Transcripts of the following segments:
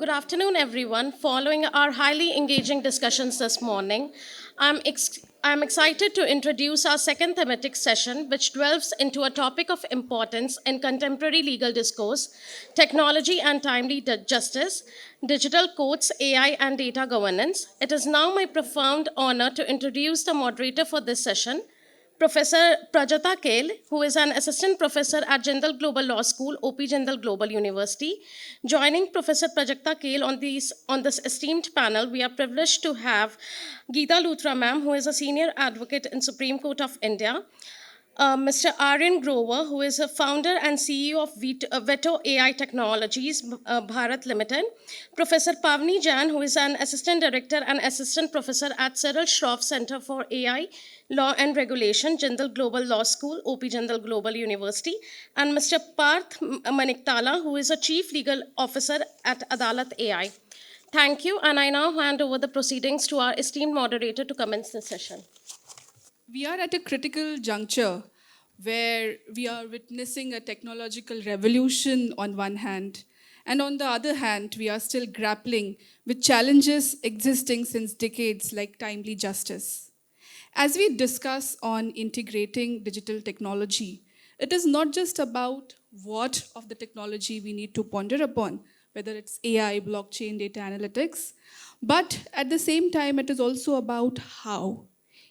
Good afternoon, everyone. Following our highly engaging discussions this morning, I'm excited to introduce our second thematic session, which delves into a topic of importance in contemporary legal discourse: technology and timely justice, digital courts, AI, and data governance. It is now my profound honor to introduce the moderator for this session, Professor Prajakta Kale, who is an assistant professor at Jindal Global Law School, OP Jindal Global University. Joining Professor Prajakta Kale on this esteemed panel, we are privileged to have Geeta Luthra ma'am, who is a senior advocate in Supreme Court of India, Mr. Aryan Grover, who is a founder and CEO of VetoAI Technologies, Bharat Limited, Professor Paavni Jain, who is an assistant director and assistant professor at Cyril Shroff Center for AI, Law and Regulation, Jindal Global Law School, OP Jindal Global University, and Mr. Parth Maniktala, who is a chief legal officer at Adalat AI. Thank you, and I now hand over the proceedings to our esteemed moderator to commence the session. We are at a critical juncture where we are witnessing a technological revolution on one hand, and on the other hand, we are still grappling with challenges existing since decades like timely justice. As we discuss on integrating digital technology, it is not just about what of the technology we need to ponder upon, whether it's AI, blockchain, data analytics, but at the same time, it is also about how.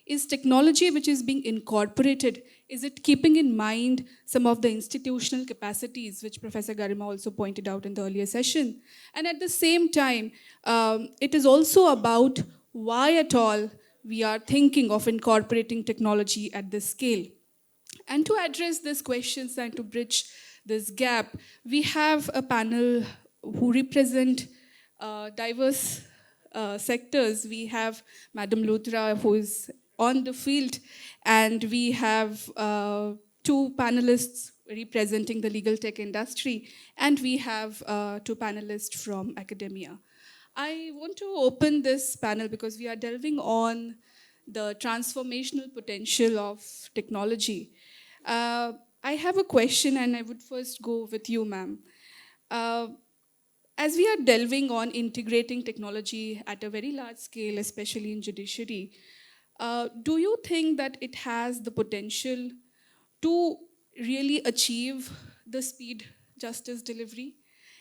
Is technology which is being incorporated, is it keeping in mind some of the institutional capacities, which Professor Garima also pointed out in the earlier session? And at the same time, it is also about why at all we are thinking of incorporating technology at this scale. And to address these questions and to bridge this gap, we have a panel who represent diverse sectors. We have Madam Luthra, who is on the field, and we have two panelists representing the legal tech industry, and we have two panelists from academia. I want to open this panel because we are delving on the transformational potential of technology. I have a question, and I would first go with you, ma'am. As we are delving on integrating technology at a very large scale, especially in judiciary, do you think that it has the potential to really achieve the speed justice delivery?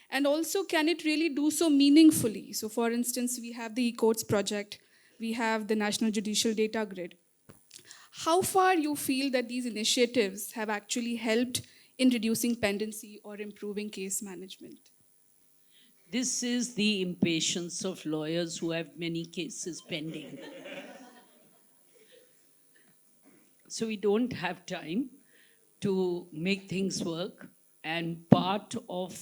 And also, can it really do so meaningfully? So, for instance, we have the e-courts project, we have the National Judicial Data Grid. How far you feel that these initiatives have actually helped in reducing pendency or improving case management? This is the impatience of lawyers who have many cases pending. So we don't have time to make things work. And part of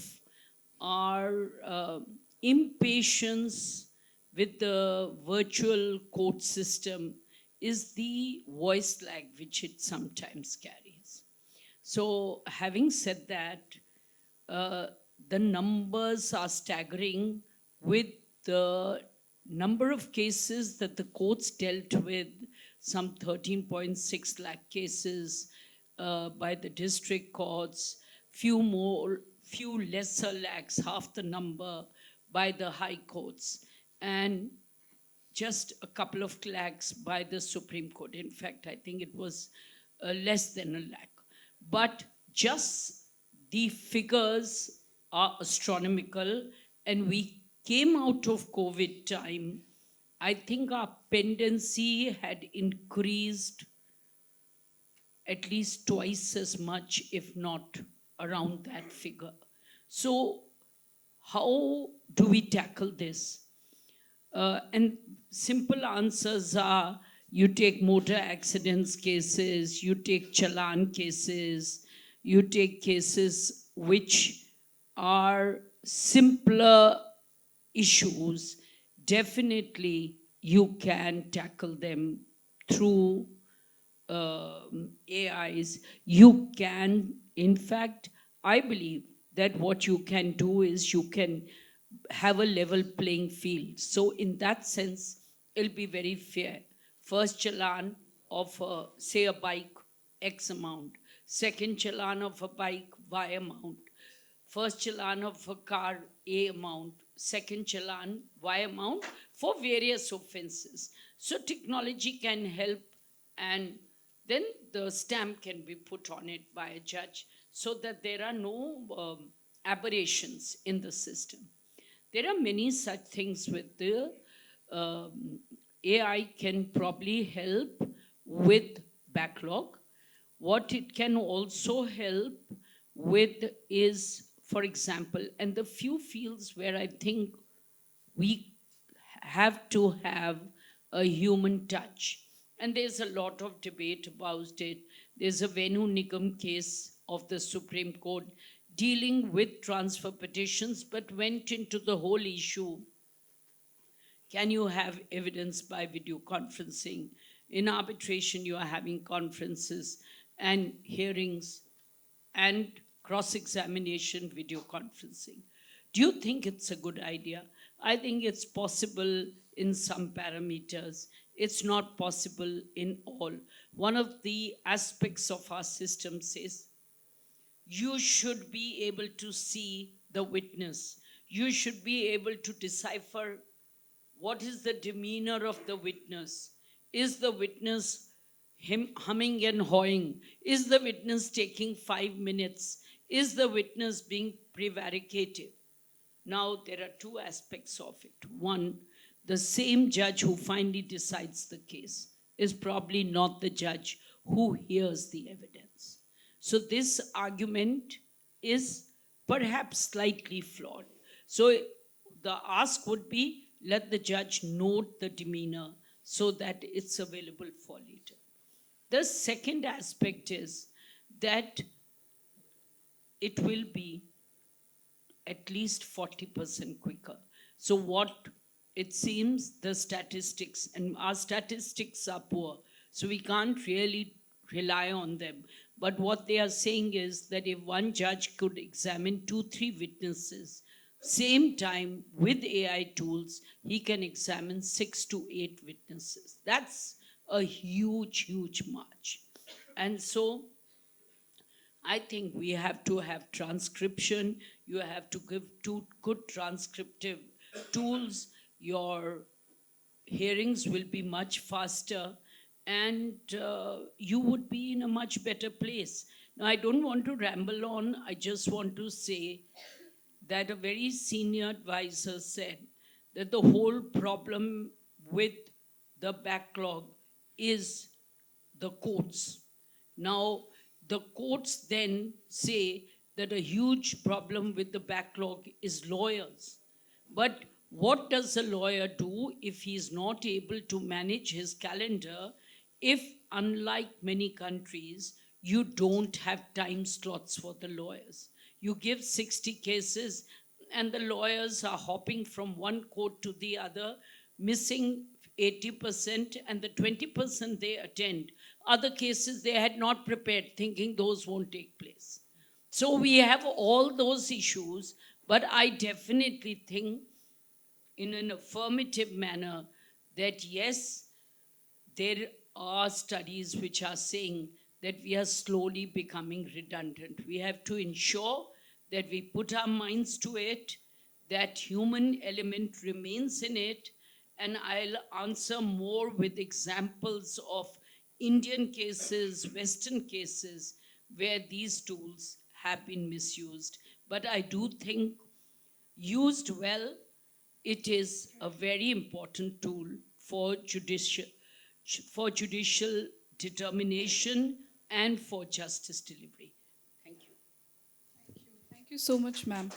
our impatience with the virtual court system is the voice lag which it sometimes carries. So having said that, the numbers are staggering with the number of cases that the courts dealt with, some 13.6 lakh cases by the district courts, few lesser lakhs, half the number by the high courts, and just a couple of lakhs by the Supreme Court. In fact, I think it was less than a lakh. But just the figures are astronomical, and we came out of COVID time. I think our pendency had increased at least twice as much, if not around that figure. So how do we tackle this? And simple answers are, you take motor accidents cases, you take challan cases, you take cases which are simpler issues. Definitely you can tackle them through AIs. You can, in fact, I believe that what you can do is you can have a level playing field. So in that sense, it'll be very fair. First challan of, say, a bike, X amount. Second challan of a bike, Y amount. First challan of a car, A amount. second challan Y amount for various offenses. So technology can help, and then the stamp can be put on it by a judge so that there are no aberrations in the system. There are many such things with the AI can probably help with backlog. What it can also help with is, for example, and the few fields where I think we have to have a human touch. And there's a lot of debate about it. There's a Venu Nigam case of the Supreme Court dealing with transfer petitions, but went into the whole issue. Can you have evidence by video conferencing? In arbitration, you are having conferences and hearings and cross-examination video conferencing. Do you think it's a good idea? I think it's possible in some parameters. It's not possible in all. One of the aspects of our system says you should be able to see the witness. You should be able to decipher what is the demeanor of the witness. Is the witness humming and hawing? Is the witness taking 5 minutes? Is the witness being prevaricative? Now, there are two aspects of it. One, the same judge who finally decides the case is probably not the judge who hears the evidence. So this argument is perhaps slightly flawed. So the ask would be, let the judge note the demeanor so that it's available for later. The second aspect is that it will be at least 40% quicker. So what it seems, the statistics, and our statistics are poor, so we can't really rely on them. But what they are saying is that if one judge could examine 2-3 witnesses, same time with AI tools, he can examine 6 to 8 witnesses. That's a huge, huge march. And so I think we have to have transcription. You have to give good transcriptive tools. Your hearings will be much faster, and you would be in a much better place. Now, I don't want to ramble on. I just want to say that a very senior advisor said that the whole problem with the backlog is the courts. Now, the courts then say that a huge problem with the backlog is lawyers. But what does a lawyer do if he's not able to manage his calendar, if, unlike many countries, you don't have time slots for the lawyers? You give 60 cases and the lawyers are hopping from one court to the other, missing 80%, and the 20% they attend are the cases they had not prepared, thinking those won't take place. So we have all those issues, but I definitely think in an affirmative manner that yes, there are studies which are saying that we are slowly becoming redundant. We have to ensure that we put our minds to it, that human element remains in it, and I'll answer more with examples of Indian cases, Western cases, where these tools have been misused. But I do think, used well, it is a very important tool for judicial determination and for justice delivery. Thank you. Thank you so much, ma'am.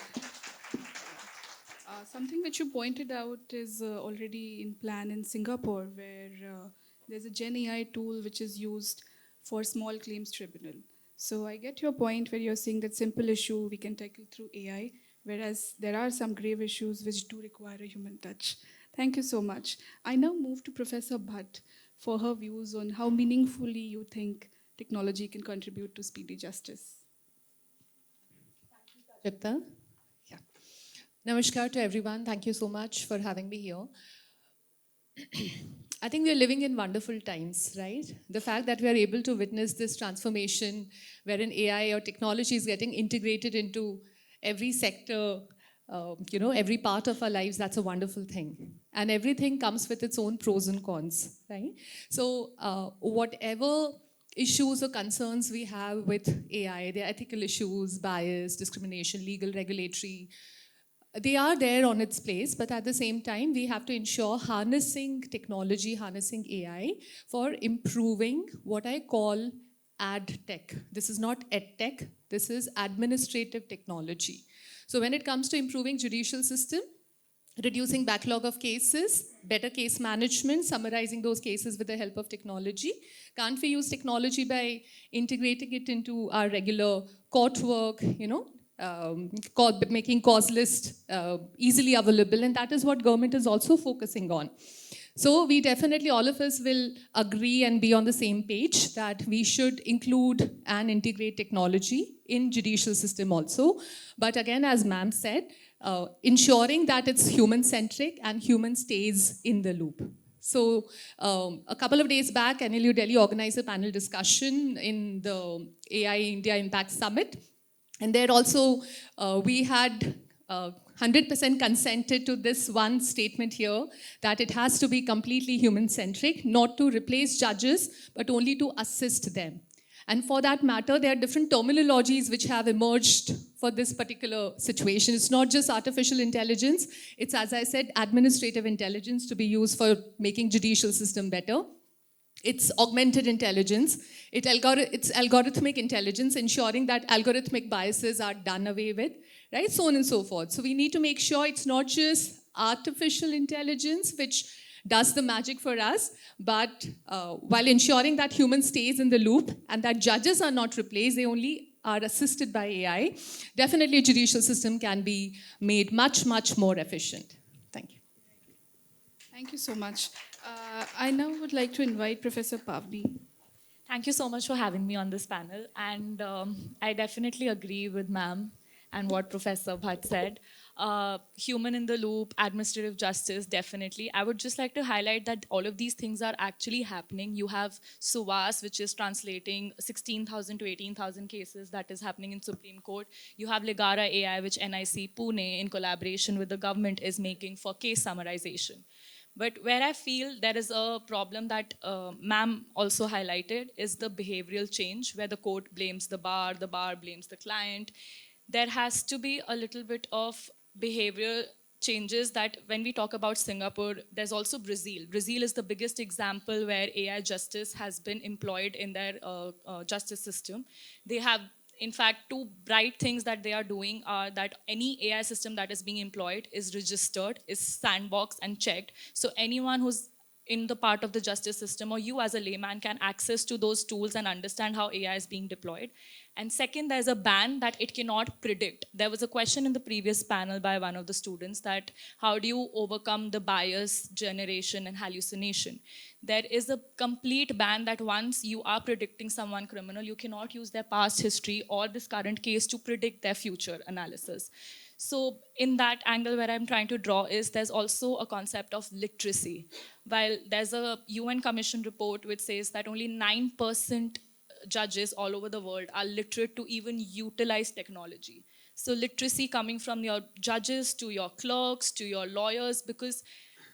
Something which you pointed out is already in plan in Singapore, where there's a Gen AI tool which is used for small claims tribunal. So I get your point where you're saying that simple issue we can tackle through AI, whereas there are some grave issues which do require a human touch. Thank you so much. I now move to Professor Bhatt for her views on how meaningfully you think technology can contribute to speedy justice. Pajakta. Yeah. Namaskar to everyone. Thank you so much for having me here. I think we are living in wonderful times, right? The fact that we are able to witness this transformation wherein AI or technology is getting integrated into every sector every part of our lives, that's a wonderful thing. And everything comes with its own pros and cons, right? So whatever issues or concerns we have with AI, the ethical issues, bias, discrimination, legal, regulatory, they are there on its place, but at the same time, we have to ensure harnessing technology, harnessing AI for improving what I call ad tech. This is not ed tech, this is administrative technology. So when it comes to improving judicial system, reducing backlog of cases, better case management, summarizing those cases with the help of technology. Can't we use technology by integrating it into our regular court work, making cause list easily available, and that is what government is also focusing on. So we definitely, all of us will agree and be on the same page that we should include and integrate technology in judicial system also. But again, as ma'am said, ensuring that it's human-centric and human stays in the loop. So a couple of days back, NLU Delhi organized a panel discussion in the AI India Impact Summit. And there also, we had 100% consented to this one statement here, that it has to be completely human-centric, not to replace judges, but only to assist them. And for that matter, there are different terminologies which have emerged for this particular situation. It's not just artificial intelligence, it's, as I said, administrative intelligence to be used for making judicial system better. It's augmented intelligence, it's algorithmic intelligence, ensuring that algorithmic biases are done away with, right? So on and so forth. So we need to make sure it's not just artificial intelligence which does the magic for us, but while ensuring that human stays in the loop and that judges are not replaced, they only are assisted by AI, definitely a judicial system can be made much, much more efficient. Thank you. Thank you so much. I now would like to invite Professor Paavni. Thank you so much for having me on this panel. And I definitely agree with ma'am and what Professor Bhatt said. Human in the loop, administrative justice, definitely. I would just like to highlight that all of these things are actually happening. You have SUVAS, which is translating 16,000 to 18,000 cases that is happening in Supreme Court. You have Ligara AI, which NIC Pune, in collaboration with the government, is making for case summarization. But where I feel there is a problem that ma'am also highlighted is the behavioral change, where the court blames the bar blames the client. There has to be a little bit of behavioral changes that when we talk about Singapore, there's also Brazil. Brazil is the biggest example where AI justice has been employed in their justice system. They have, in fact, two bright things that they are doing are that any AI system that is being employed is registered, is sandboxed and checked. So anyone who's in the part of the justice system, or you as a layman, can access to those tools and understand how AI is being deployed. And second, there's a ban that it cannot predict. There was a question in the previous panel by one of the students that how do you overcome the bias generation and hallucination? There is a complete ban that once you are predicting someone criminal, you cannot use their past history or this current case to predict their future analysis. So in that angle where I'm trying to draw is there's also a concept of literacy. While there's a UN Commission report which says that only 9% judges all over the world are literate to even utilize technology. So literacy coming from your judges to your clerks to your lawyers, because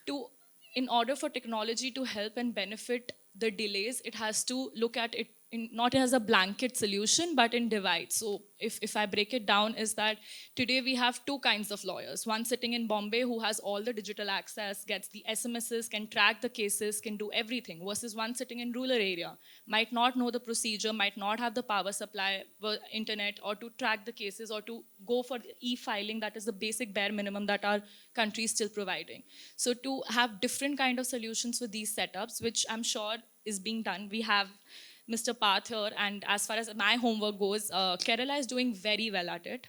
in order for technology to help and benefit the delays, it has to look at it not as a blanket solution, but in divides. So if I break it down, is that today we have two kinds of lawyers. One sitting in Bombay who has all the digital access, gets the SMSs, can track the cases, can do everything, versus one sitting in rural area, might not know the procedure, might not have the power supply, internet, or to track the cases, or to go for the e-filing, that is the basic bare minimum that our country is still providing. So to have different kind of solutions for these setups, which I'm sure is being done. We have Mr. Parth here, and as far as my homework goes, Kerala is doing very well at it.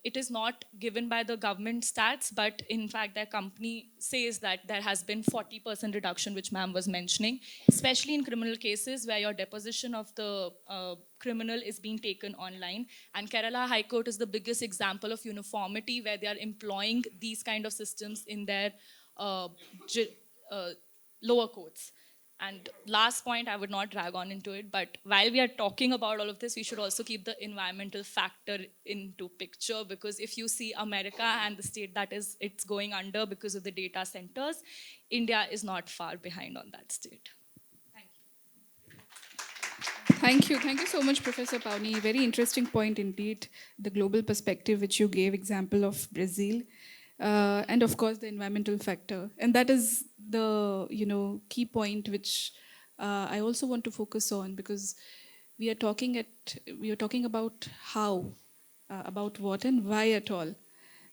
It is not given by the government stats, but in fact, their company says that there has been 40% reduction, which ma'am was mentioning, especially in criminal cases where your deposition of the criminal is being taken online. And Kerala High Court is the biggest example of uniformity where they are employing these kind of systems in their lower courts. And last point, I would not drag on into it, but while we are talking about all of this, we should also keep the environmental factor into picture, because if you see America and the state that is it's going under because of the data centers, India is not far behind on that state. Thank you. Thank you so much, Professor Paavni. Very interesting point indeed. The global perspective which you gave, example of Brazil, and of course the environmental factor. And that is the key point which I also want to focus on, because we are talking about how, about what, and why at all.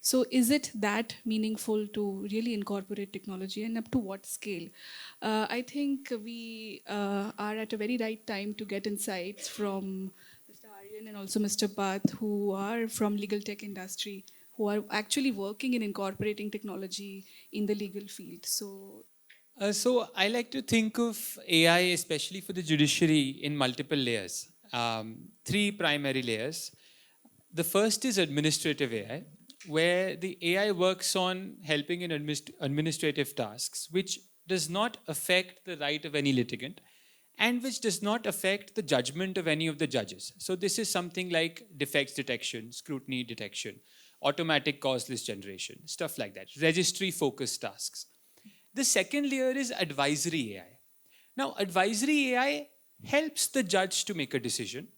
So is it that meaningful to really incorporate technology, and up to what scale? I think we are at a very right time to get insights from Mr. Aryan and also Mr. Bhatt, who are from legal tech industry, who are actually working in incorporating technology in the legal field. So I like to think of AI, especially for the judiciary, in multiple layers. Three primary layers. The first is administrative AI, where the AI works on helping in administrative tasks, which does not affect the right of any litigant and which does not affect the judgment of any of the judges. So this is something like defects detection, scrutiny detection, automatic causeless generation, stuff like that, registry focused tasks. The second layer is advisory AI. Now, advisory AI helps the judge to make a decision.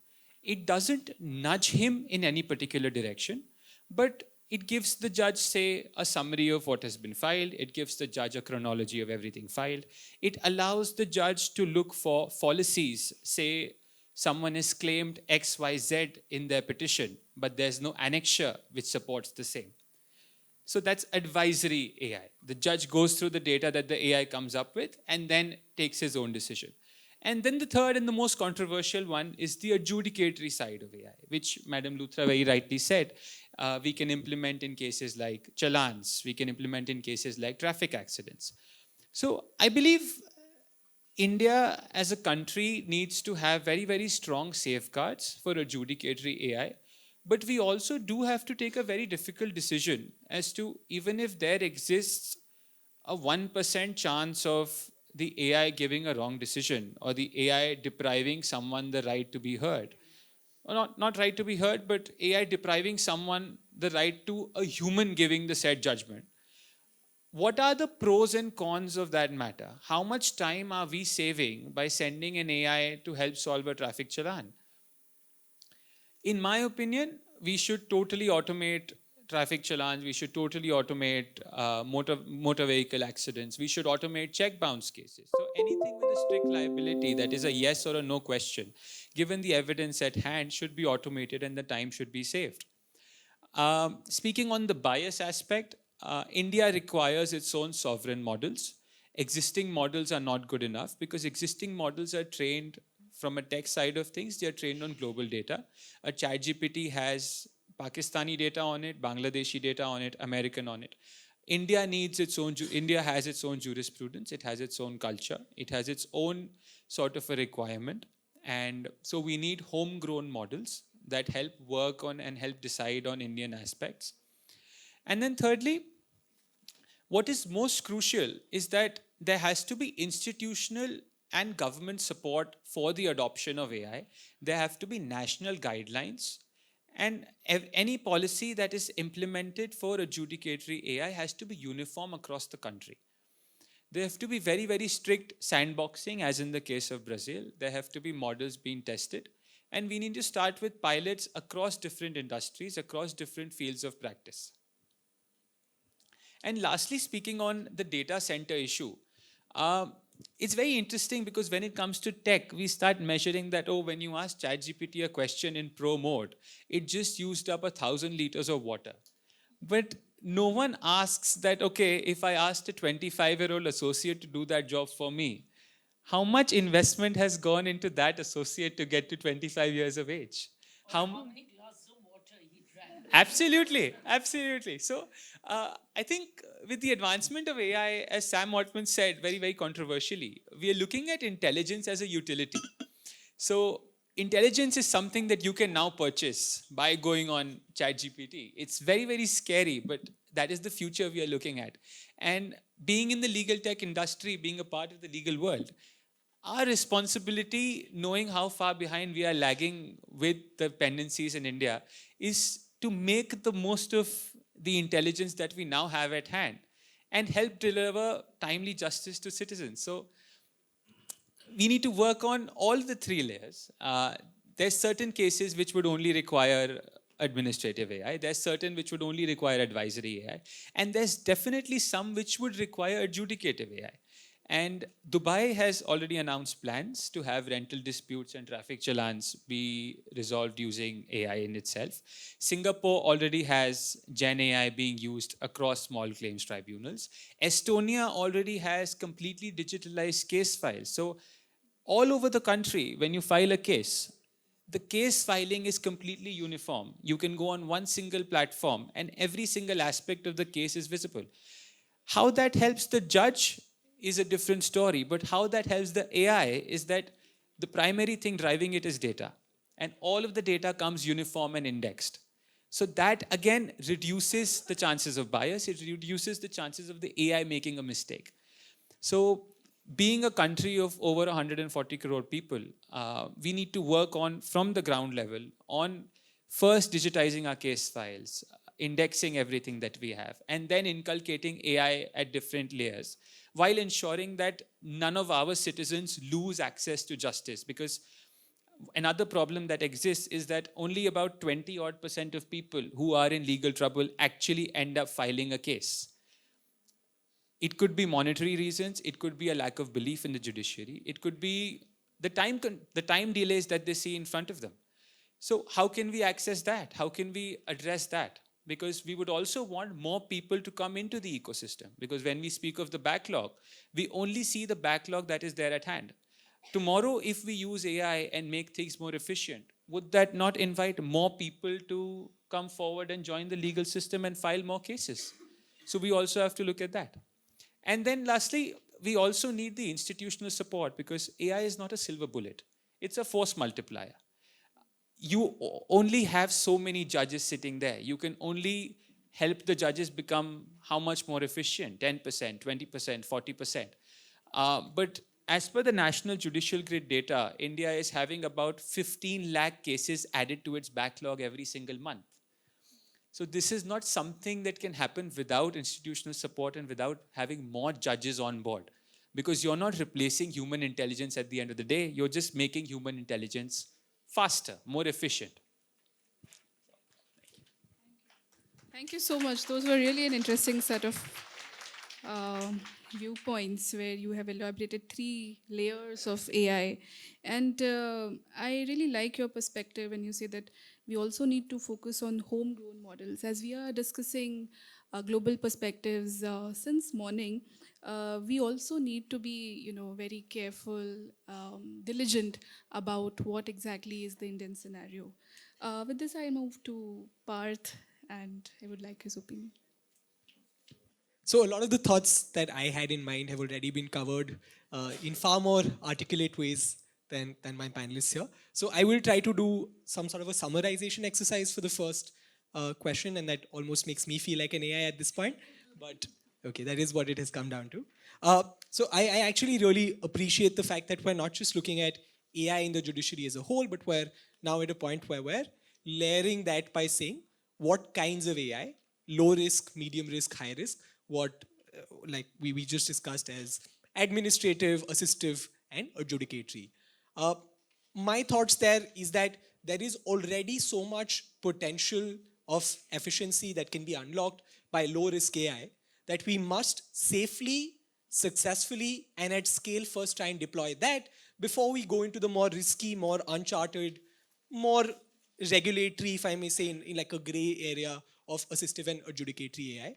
It doesn't nudge him in any particular direction, but it gives the judge, say, a summary of what has been filed. It gives the judge a chronology of everything filed. It allows the judge to look for fallacies. Say, someone has claimed XYZ in their petition, but there's no annexure which supports the same. So that's advisory AI. The judge goes through the data that the AI comes up with and then takes his own decision. And then the third and the most controversial one is the adjudicatory side of AI, which Madam Luthra very rightly said. We can implement in cases like challans. We can implement in cases like traffic accidents. So I believe India as a country needs to have very, very strong safeguards for adjudicatory AI. But we also do have to take a very difficult decision as to, even if there exists a 1% chance of the AI giving a wrong decision or the AI depriving someone the right to be heard. Or not right to be heard, but AI depriving someone the right to a human giving the said judgment. What are the pros and cons of that matter? How much time are we saving by sending an AI to help solve a traffic challan? In my opinion, we should totally automate traffic challans. We should totally automate motor vehicle accidents. We should automate check bounce cases. So anything with a strict liability that is a yes or a no question, given the evidence at hand, should be automated and the time should be saved. Speaking on the bias aspect, India requires its own sovereign models. Existing models are not good enough because existing models are trained from a tech side of things. They are trained on global data. A ChatGPT has Pakistani data on it, Bangladeshi data on it, American on it. India has its own jurisprudence. It has its own culture. It has its own sort of a requirement. And so we need homegrown models that help work on and help decide on Indian aspects. And then thirdly, what is most crucial is that there has to be institutional and government support for the adoption of AI. There have to be national guidelines, and any policy that is implemented for adjudicatory AI has to be uniform across the country. There have to be very, very strict sandboxing, as in the case of Brazil. There have to be models being tested. And we need to start with pilots across different industries, across different fields of practice. And lastly, speaking on the data center issue, it's very interesting because when it comes to tech, we start measuring that, when you ask ChatGPT a question in pro mode, it just used up 1,000 liters of water. But no one asks that, okay, if I asked a 25-year-old associate to do that job for me, how much investment has gone into that associate to get to 25 years of age? How many glasses of water he drank? Absolutely. So I think with the advancement of AI, as Sam Altman said very, very controversially, we are looking at intelligence as a utility. So intelligence is something that you can now purchase by going on ChatGPT. It's very, very scary, but that is the future we are looking at. And being in the legal tech industry, being a part of the legal world, our responsibility, knowing how far behind we are lagging with the dependencies in India, is to make the most of the intelligence that we now have at hand and help deliver timely justice to citizens. So we need to work on all the three layers. There's certain cases which would only require administrative AI. There's certain which would only require advisory AI. And there's definitely some which would require adjudicative AI. And Dubai has already announced plans to have rental disputes and traffic challans be resolved using AI in itself. Singapore already has Gen AI being used across small claims tribunals. Estonia already has completely digitalized case files. So all over the country, when you file a case, the case filing is completely uniform. You can go on one single platform and every single aspect of the case is visible. How that helps the judge is a different story, but how that helps the AI is that the primary thing driving it is data. And all of the data comes uniform and indexed. So that again reduces the chances of bias, it reduces the chances of the AI making a mistake. So being a country of over 140 crore people, we need to work on from the ground level on first digitizing our case files, indexing everything that we have, and then inculcating AI at different layers, while ensuring that none of our citizens lose access to justice. Because another problem that exists is that only about 20 odd % of people who are in legal trouble actually end up filing a case. It could be monetary reasons, it could be a lack of belief in the judiciary, it could be the time delays that they see in front of them. So how can we access that? How can we address that? Because we would also want more people to come into the ecosystem. Because when we speak of the backlog, we only see the backlog that is there at hand. Tomorrow, if we use AI and make things more efficient, would that not invite more people to come forward and join the legal system and file more cases? So we also have to look at that. And then lastly, we also need the institutional support, because AI is not a silver bullet. It's a force multiplier. You only have so many judges sitting there. You can only help the judges become how much more efficient? 10%, 20%, 40%. But as per the National Judicial Grid data, India is having about 15 lakh cases added to its backlog every single month. So this is not something that can happen without institutional support and without having more judges on board. Because you're not replacing human intelligence at the end of the day, you're just making human intelligence faster, more efficient. Thank you so much. Those were really an interesting set of viewpoints where you have elaborated 3 layers of AI. And I really like your perspective when you say that we also need to focus on homegrown models. As we are discussing global perspectives since morning, we also need to be, very careful, diligent about what exactly is the Indian scenario. With this, I move to Parth, and I would like his opinion. So a lot of the thoughts that I had in mind have already been covered in far more articulate ways than my panelists here. So I will try to do some sort of a summarization exercise for the first question, and that almost makes me feel like an AI at this point. But okay, that is what it has come down to. So I actually really appreciate the fact that we're not just looking at AI in the judiciary as a whole, but we're now at a point where we're layering that by saying what kinds of AI, low risk, medium risk, high risk, what like we just discussed as administrative, assistive, and adjudicatory. My thoughts there is that there is already so much potential of efficiency that can be unlocked by low risk AI that we must safely, successfully, and at scale first try and deploy that before we go into the more risky, more uncharted, more regulatory, if I may say, in like a gray area of assistive and adjudicatory AI.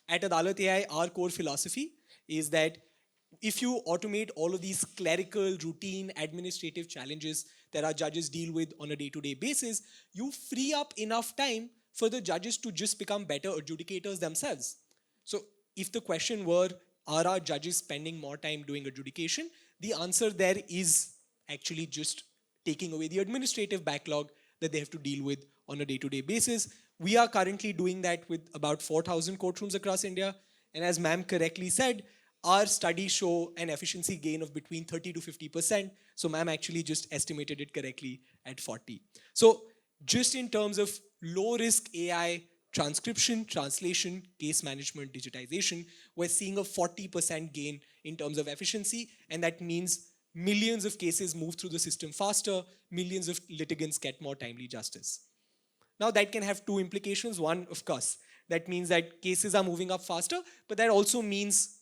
At Adalat AI, our core philosophy is that if you automate all of these clerical, routine, administrative challenges that our judges deal with on a day-to-day basis, you free up enough time for the judges to just become better adjudicators themselves. So if the question were, are our judges spending more time doing adjudication? The answer there is actually just taking away the administrative backlog that they have to deal with on a day-to-day basis. We are currently doing that with about 4,000 courtrooms across India. And as ma'am correctly said, our studies show an efficiency gain of between 30 to 50%. So ma'am actually just estimated it correctly at 40. So just in terms of low risk AI transcription, translation, case management, digitization, we're seeing a 40% gain in terms of efficiency. And that means millions of cases move through the system faster, millions of litigants get more timely justice. Now, that can have two implications. One, of course, that means that cases are moving up faster, but that also means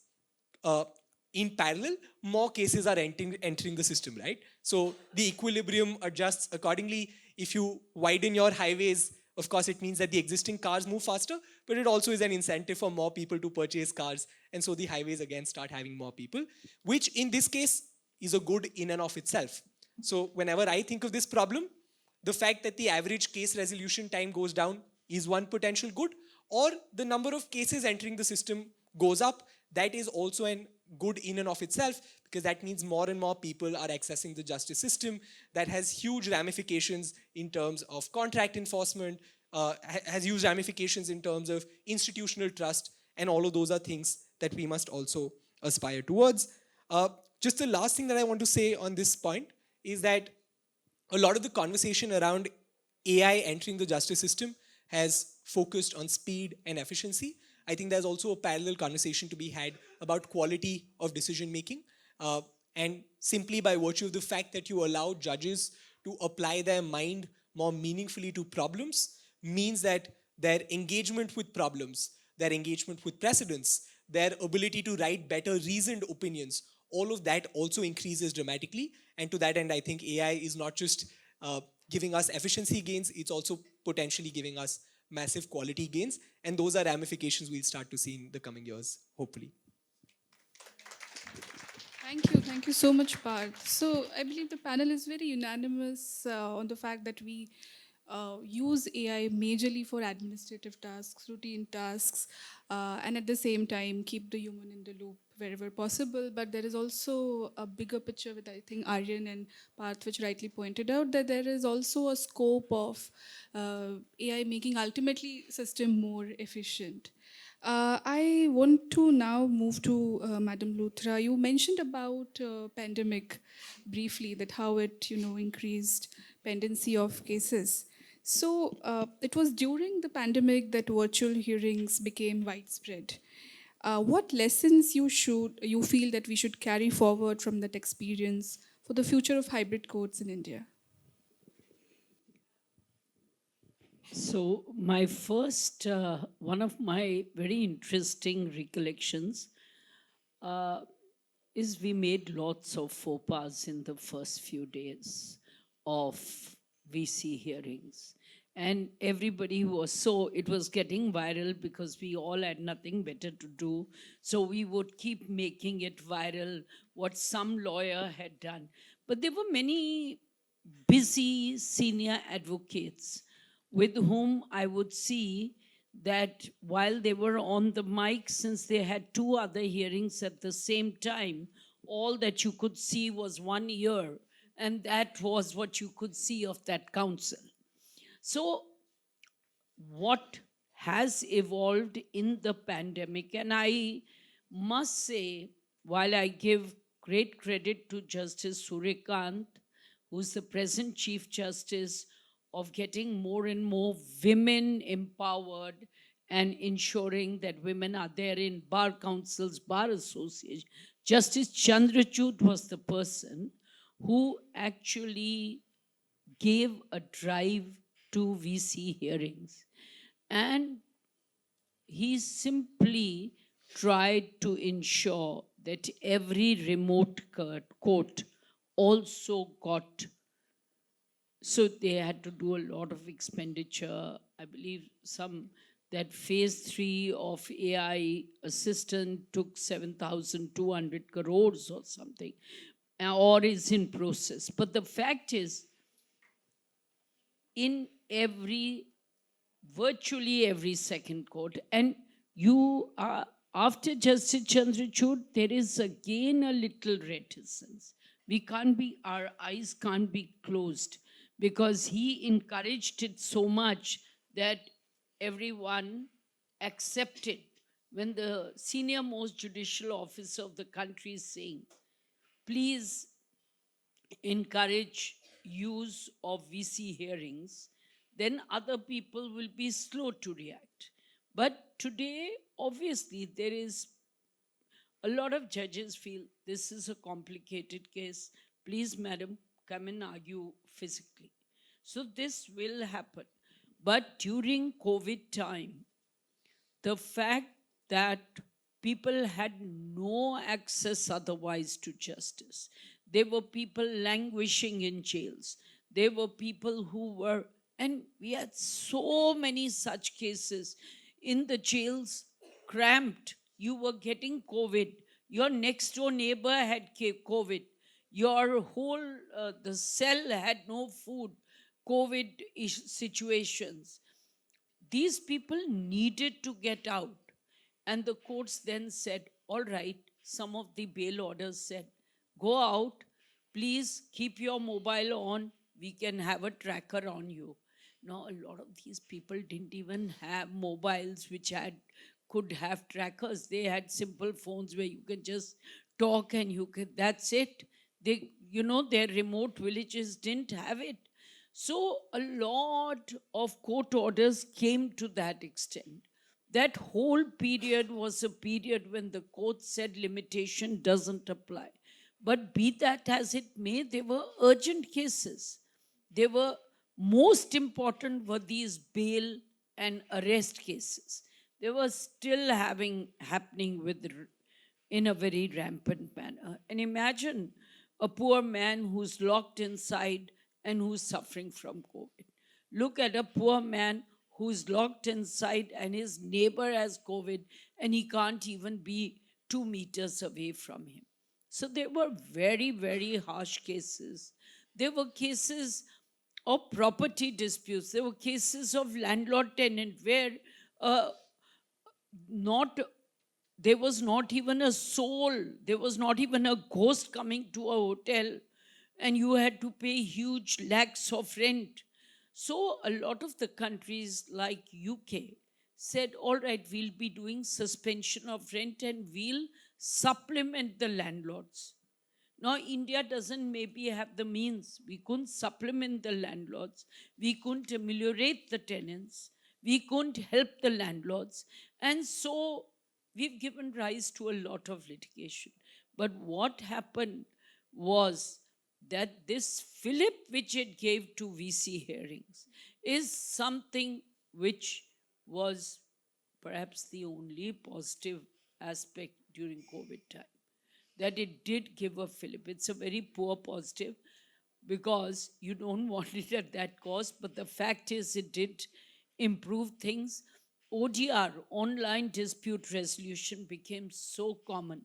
uh, in parallel, more cases are entering the system, right? So the equilibrium adjusts accordingly. If you widen your highways, of course, it means that the existing cars move faster, but it also is an incentive for more people to purchase cars. And so the highways again start having more people, which in this case is a good in and of itself. So whenever I think of this problem, the fact that the average case resolution time goes down is one potential good, or the number of cases entering the system goes up. That is also an good in and of itself, because that means more and more people are accessing the justice system. That has huge ramifications in terms of contract enforcement, has huge ramifications in terms of institutional trust, and all of those are things that we must also aspire towards. Just the last thing that I want to say on this point is that a lot of the conversation around AI entering the justice system has focused on speed and efficiency. I think there's also a parallel conversation to be had about quality of decision making. And simply by virtue of the fact that you allow judges to apply their mind more meaningfully to problems means that their engagement with problems, their engagement with precedents, their ability to write better reasoned opinions, all of that also increases dramatically. And to that end, I think AI is not just giving us efficiency gains, it's also potentially giving us massive quality gains. And those are ramifications we'll start to see in the coming years, hopefully. Thank you so much, Parth. So I believe the panel is very unanimous on the fact that we use AI majorly for administrative tasks, routine tasks, and at the same time keep the human in the loop wherever possible. But there is also a bigger picture with, I think, Aryan and Parth, which rightly pointed out that there is also a scope of AI making ultimately system more efficient. I want to now move to Madam Luthra. You mentioned about pandemic briefly, that how it increased pendency of cases. So it was during the pandemic that virtual hearings became widespread. What lessons you feel that we should carry forward from that experience for the future of hybrid courts in India? So my first, one of my very interesting recollections is we made lots of faux pas in the first few days of VC hearings. And everybody was it was getting viral because we all had nothing better to do. So we would keep making it viral, what some lawyer had done. But there were many busy senior advocates with whom I would see that while they were on the mic, since they had two other hearings at the same time, all that you could see was 1 year, and that was what you could see of that council. So what has evolved in the pandemic, and I must say, while I give great credit to Justice Suryakant, who's the present Chief Justice, of getting more and more women empowered and ensuring that women are there in bar councils, bar associations. Justice Chandrachud was the person who actually gave a drive to VC hearings. And he simply tried to ensure that every remote court also got. So they had to do a lot of expenditure. I believe that phase 3 of AI assistant took 7,200 crores or something, or is in process. But the fact is, in virtually every second court, and you are, after Justice Chandrachud, there is again a little reticence. Our eyes can't be closed, because he encouraged it so much that everyone accepted when the senior most judicial officer of the country is saying, please encourage use of VC hearings, then other people will be slow to react. But today, obviously, there is a lot of judges feel this is a complicated case. Please, madam, come and argue physically. So this will happen. But during COVID time, the fact that people had no access otherwise to justice. There were people languishing in jails. There were people who were, and we had so many such cases in the jails, cramped. You were getting COVID. Your next door neighbor had COVID. Your whole, the cell had no food. COVID situations. These people needed to get out. And the courts then said, all right, some of the bail orders said, go out, please keep your mobile on, we can have a tracker on you. Now, a lot of these people didn't even have mobiles which could have trackers. They had simple phones where you can just talk and that's it. Their remote villages didn't have it. So a lot of court orders came to that extent. That whole period was a period when the court said limitation doesn't apply. But be that as it may, there were urgent cases. They were most important were these bail and arrest cases. They were still happening in a very rampant manner. And imagine a poor man who's locked inside and who's suffering from COVID. Look at a poor man who's locked inside and his neighbor has COVID and he can't even be 2 meters away from him. So there were very, very harsh cases. There were cases of property disputes. There were cases of landlord-tenant where there was not even a soul, there was not even a ghost coming to a hotel, and you had to pay huge lakhs of rent. So a lot of the countries like UK said, all right, we'll be doing suspension of rent and we'll supplement the landlords. Now, India doesn't maybe have the means. We couldn't supplement the landlords. We couldn't ameliorate the tenants. We couldn't help the landlords. And so we've given rise to a lot of litigation. But what happened was that this fillip which it gave to VC hearings is something which was perhaps the only positive aspect during COVID time. That it did give a fillip. It's a very poor positive because you don't want it at that cost, but the fact is it did improve things. ODR, online dispute resolution, became so common.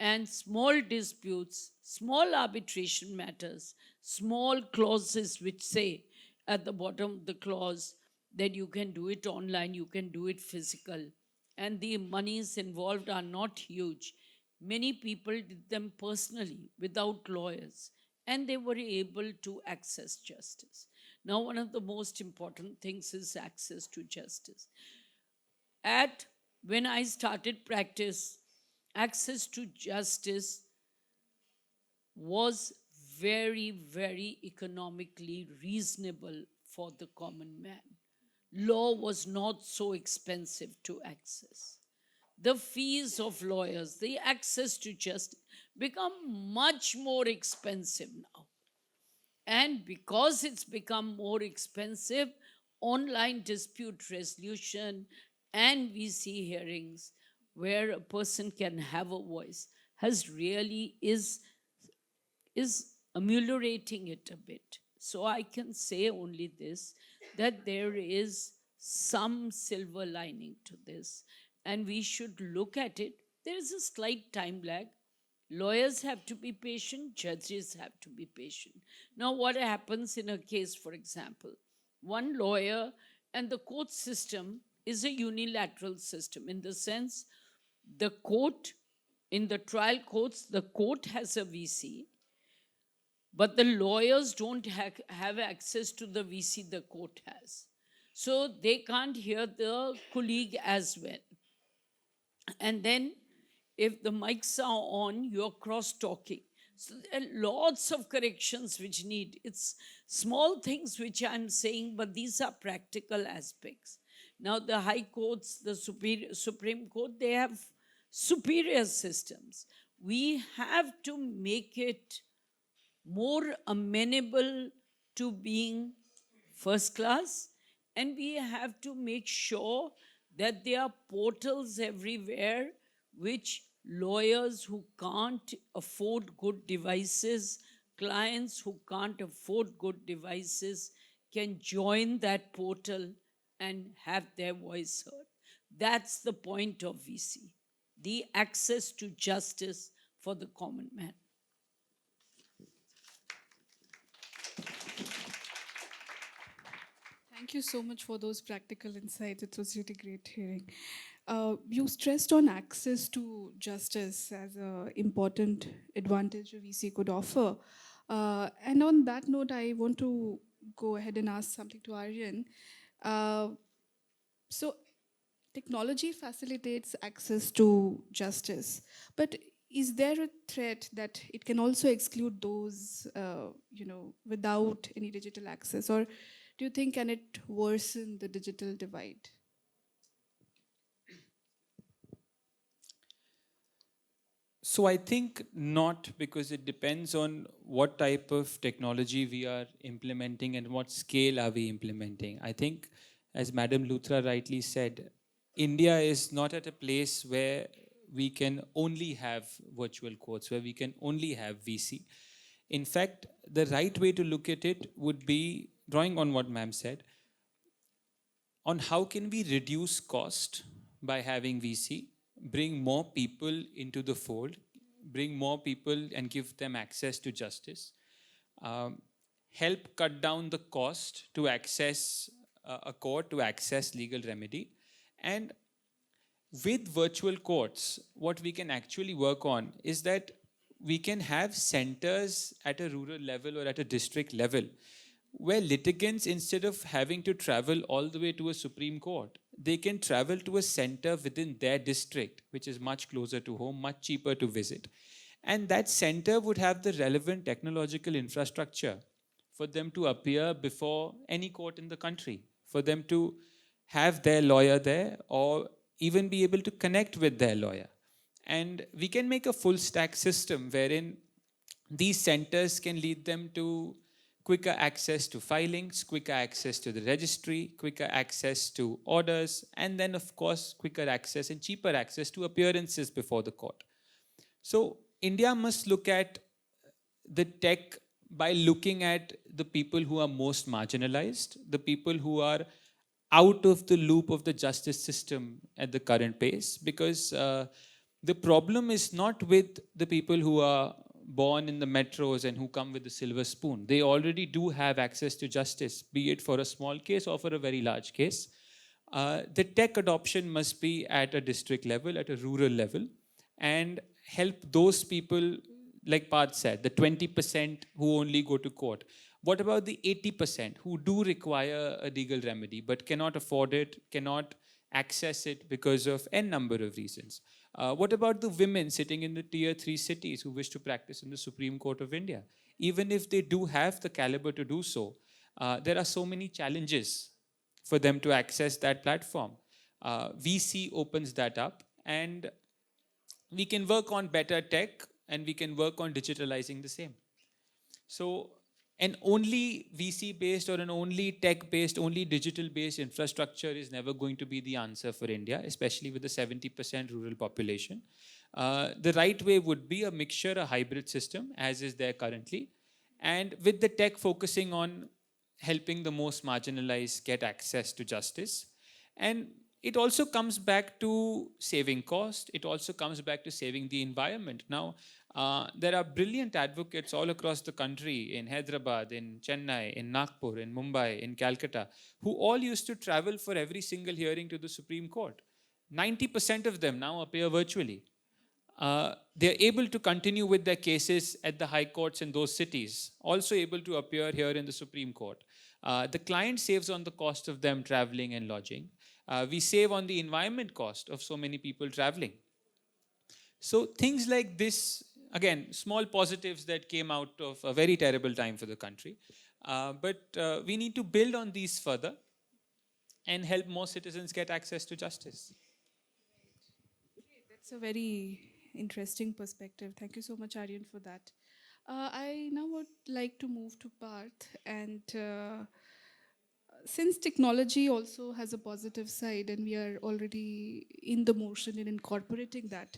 And small disputes, small arbitration matters, small clauses which say at the bottom of the clause that you can do it online, you can do it physical, and the monies involved are not huge. Many people did them personally without lawyers, and they were able to access justice. Now, one of the most important things is access to justice. When I started practice, access to justice was very, very economically reasonable for the common man. Law was not so expensive to access. The fees of lawyers, the access to justice become much more expensive now. And because it's become more expensive, online dispute resolution and VC hearings where a person can have a voice is ameliorating it a bit. So I can say only this, that there is some silver lining to this, and we should look at it. There is a slight time lag. Lawyers have to be patient, judges have to be patient. Now, what happens in a case, for example? One lawyer, and the court system is a unilateral system in the sense the court, in the trial courts, the court has a VC, but the lawyers don't have access to the VC the court has. So they can't hear the colleague as well. And then if the mics are on, you're cross-talking. So there are lots of corrections which need. It's small things which I'm saying, but these are practical aspects. Now the high courts, the Supreme Court, they have superior systems. We have to make it more amenable to being first class, and we have to make sure that there are portals everywhere which lawyers who can't afford good devices, clients who can't afford good devices, can join that portal and have their voice heard. That's the point of VC, the access to justice for the common man. Thank you so much for those practical insights. It was really great hearing. You stressed on access to justice as an important advantage a VC could offer. And on that note, I want to go ahead and ask something to Aryan. So, technology facilitates access to justice, but is there a threat that it can also exclude those, without any digital access, or do you think can it worsen the digital divide? So I think not, because it depends on what type of technology we are implementing and what scale are we implementing. I think, as Madam Luthra rightly said, India is not at a place where we can only have virtual courts, where we can only have VC. In fact, the right way to look at it would be, drawing on what ma'am said, on how can we reduce cost by having VC, bring more people into the fold, bring more people and give them access to justice, help cut down the cost to access a court, to access legal remedy. And with virtual courts, what we can actually work on is that we can have centers at a rural level or at a district level where litigants, instead of having to travel all the way to a Supreme Court, they can travel to a center within their district, which is much closer to home, much cheaper to visit. And that center would have the relevant technological infrastructure for them to appear before any court in the country, for them to have their lawyer there, or even be able to connect with their lawyer. And we can make a full stack system wherein these centers can lead them to quicker access to filings, quicker access to the registry, quicker access to orders, and then, of course, quicker access and cheaper access to appearances before the court. So India must look at the tech by looking at the people who are most marginalized, the people who are out of the loop of the justice system at the current pace, because the problem is not with the people who are born in the metros and who come with the silver spoon. They already do have access to justice, be it for a small case or for a very large case. The tech adoption must be at a district level, at a rural level, and help those people, like Parth said, the 20% who only go to court. What about the 80% who do require a legal remedy but cannot afford it, cannot access it because of n number of reasons? What about the women sitting in the tier 3 cities who wish to practice in the Supreme Court of India? Even if they do have the caliber to do so, there are so many challenges for them to access that platform. VC opens that up, and we can work on better tech and we can work on digitalizing the same. So an only VC based or an only tech based, only digital based infrastructure is never going to be the answer for India, especially with the 70% rural population. The right way would be a mixture, a hybrid system, as is there currently, and with the tech focusing on helping the most marginalized get access to justice. And it also comes back to saving cost. It also comes back to saving the environment. Now, there are brilliant advocates all across the country, in Hyderabad, in Chennai, in Nagpur, in Mumbai, in Calcutta, who all used to travel for every single hearing to the Supreme Court. 90% of them now appear virtually. They're able to continue with their cases at the high courts in those cities, also able to appear here in the Supreme Court. The client saves on the cost of them traveling and lodging. We save on the environment cost of so many people traveling. So things like this, again, small positives that came out of a very terrible time for the country. But we need to build on these further and help more citizens get access to justice. That's a very interesting perspective. Thank you so much, Aryan, for that. I now would like to move to Parth. And since technology also has a positive side, and we are already in the motion in incorporating that,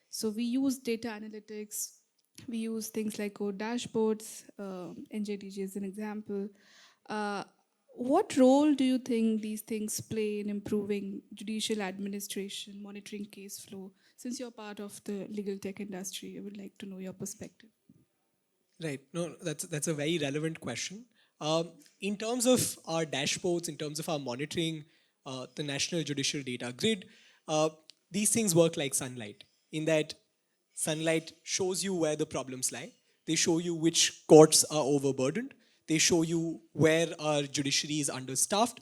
so we use data analytics, we use things like code dashboards, NJDG is an example. Uh, what role do you think these things play in improving judicial administration, monitoring case flow? Since you're part of the legal tech industry, I would like to know your perspective. Right. No, that's a very relevant question. In terms of our dashboards, in terms of our monitoring, the National Judicial Data Grid, these things work like sunlight. In that, sunlight shows you where the problems lie. They show you which courts are overburdened. They show you where our judiciary is understaffed.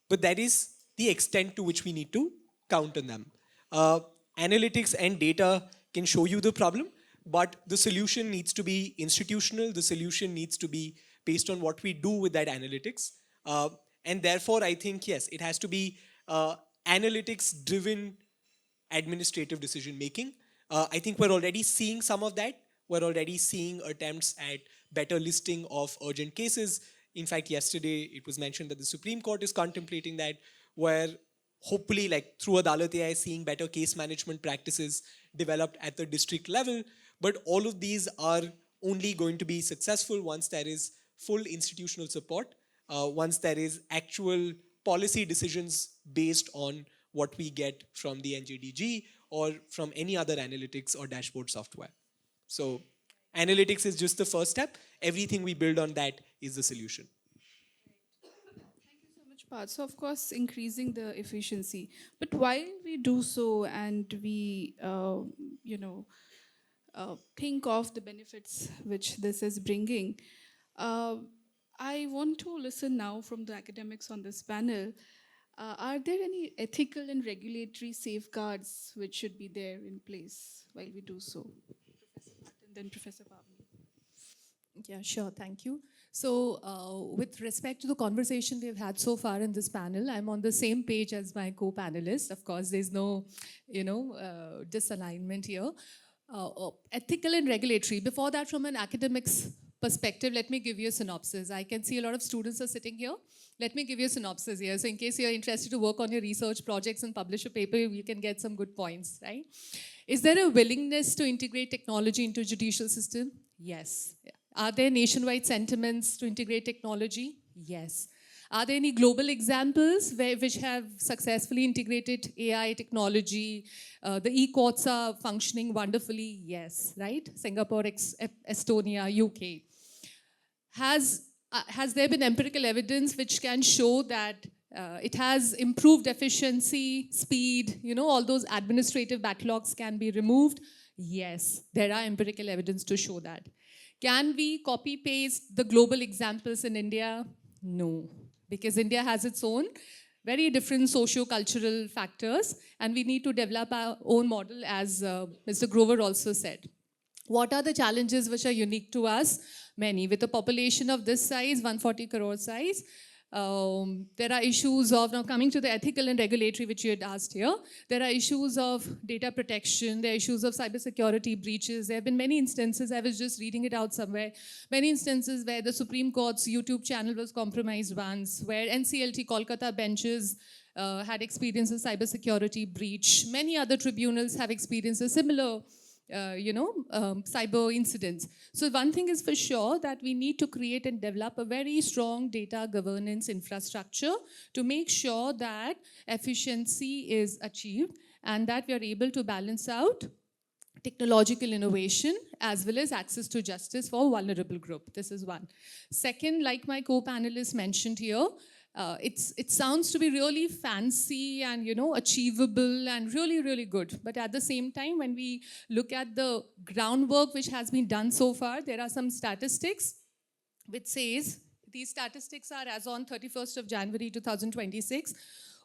But that is the extent to which we need to count on them. Analytics and data can show you the problem, but the solution needs to be institutional. The solution needs to be based on what we do with that analytics. And therefore, I think, yes, it has to be analytics driven administrative decision making. I think we're already seeing some of that. We're already seeing attempts at better listing of urgent cases. In fact, yesterday it was mentioned that the Supreme Court is contemplating that, where hopefully, like through Adalat AI, seeing better case management practices developed at the district level. But all of these are only going to be successful once there is full institutional support, once there is actual policy decisions based on what we get from the NJDG or from any other analytics or dashboard software. So analytics is just the first step. Everything we build on that is the solution. So much part. So of course, increasing the efficiency. But while we do so, and we, think of the benefits which this is bringing, I want to listen now from the academics on this panel. Are there any ethical and regulatory safeguards which should be there in place while we do so? Professor Bhatt and then Professor Paavni. Yeah, sure. Thank you. So, with respect to the conversation we've had so far in this panel, I'm on the same page as my co-panelists. Of course, there's no, disalignment here. Ethical and regulatory. Before that, from an academics perspective, let me give you a synopsis. I can see a lot of students are sitting here. Let me give you a synopsis here. So in case you're interested to work on your research projects and publish a paper, you can get some good points, right? Is there a willingness to integrate technology into judicial system? Yes. Are there nationwide sentiments to integrate technology? Yes. Are there any global examples which have successfully integrated AI technology? The e-courts are functioning wonderfully? Yes, right? Singapore, Estonia, UK. Has there been empirical evidence which can show that it has improved efficiency, speed, all those administrative backlogs can be removed? Yes, there are empirical evidence to show that. Can we copy-paste the global examples in India? No, because India has its own very different socio-cultural factors, and we need to develop our own model, as Mr. Grover also said. What are the challenges which are unique to us? Many. With a population of this size, 140 crore size, there are issues of, now coming to the ethical and regulatory, which you had asked here, there are issues of data protection, there are issues of cybersecurity breaches. There have been many instances, I was just reading it out somewhere, many instances where the Supreme Court's YouTube channel was compromised once, where NCLT Kolkata benches had experienced a cybersecurity breach. Many other tribunals have experienced a similar cyber incidents. So one thing is for sure that we need to create and develop a very strong data governance infrastructure to make sure that efficiency is achieved and that we are able to balance out technological innovation as well as access to justice for vulnerable group. This is one. Second, like my co-panelists mentioned here, it sounds to be really fancy and achievable and really, really good. But at the same time, when we look at the groundwork which has been done so far, there are some statistics which says, these statistics are as on 31st of January 2026,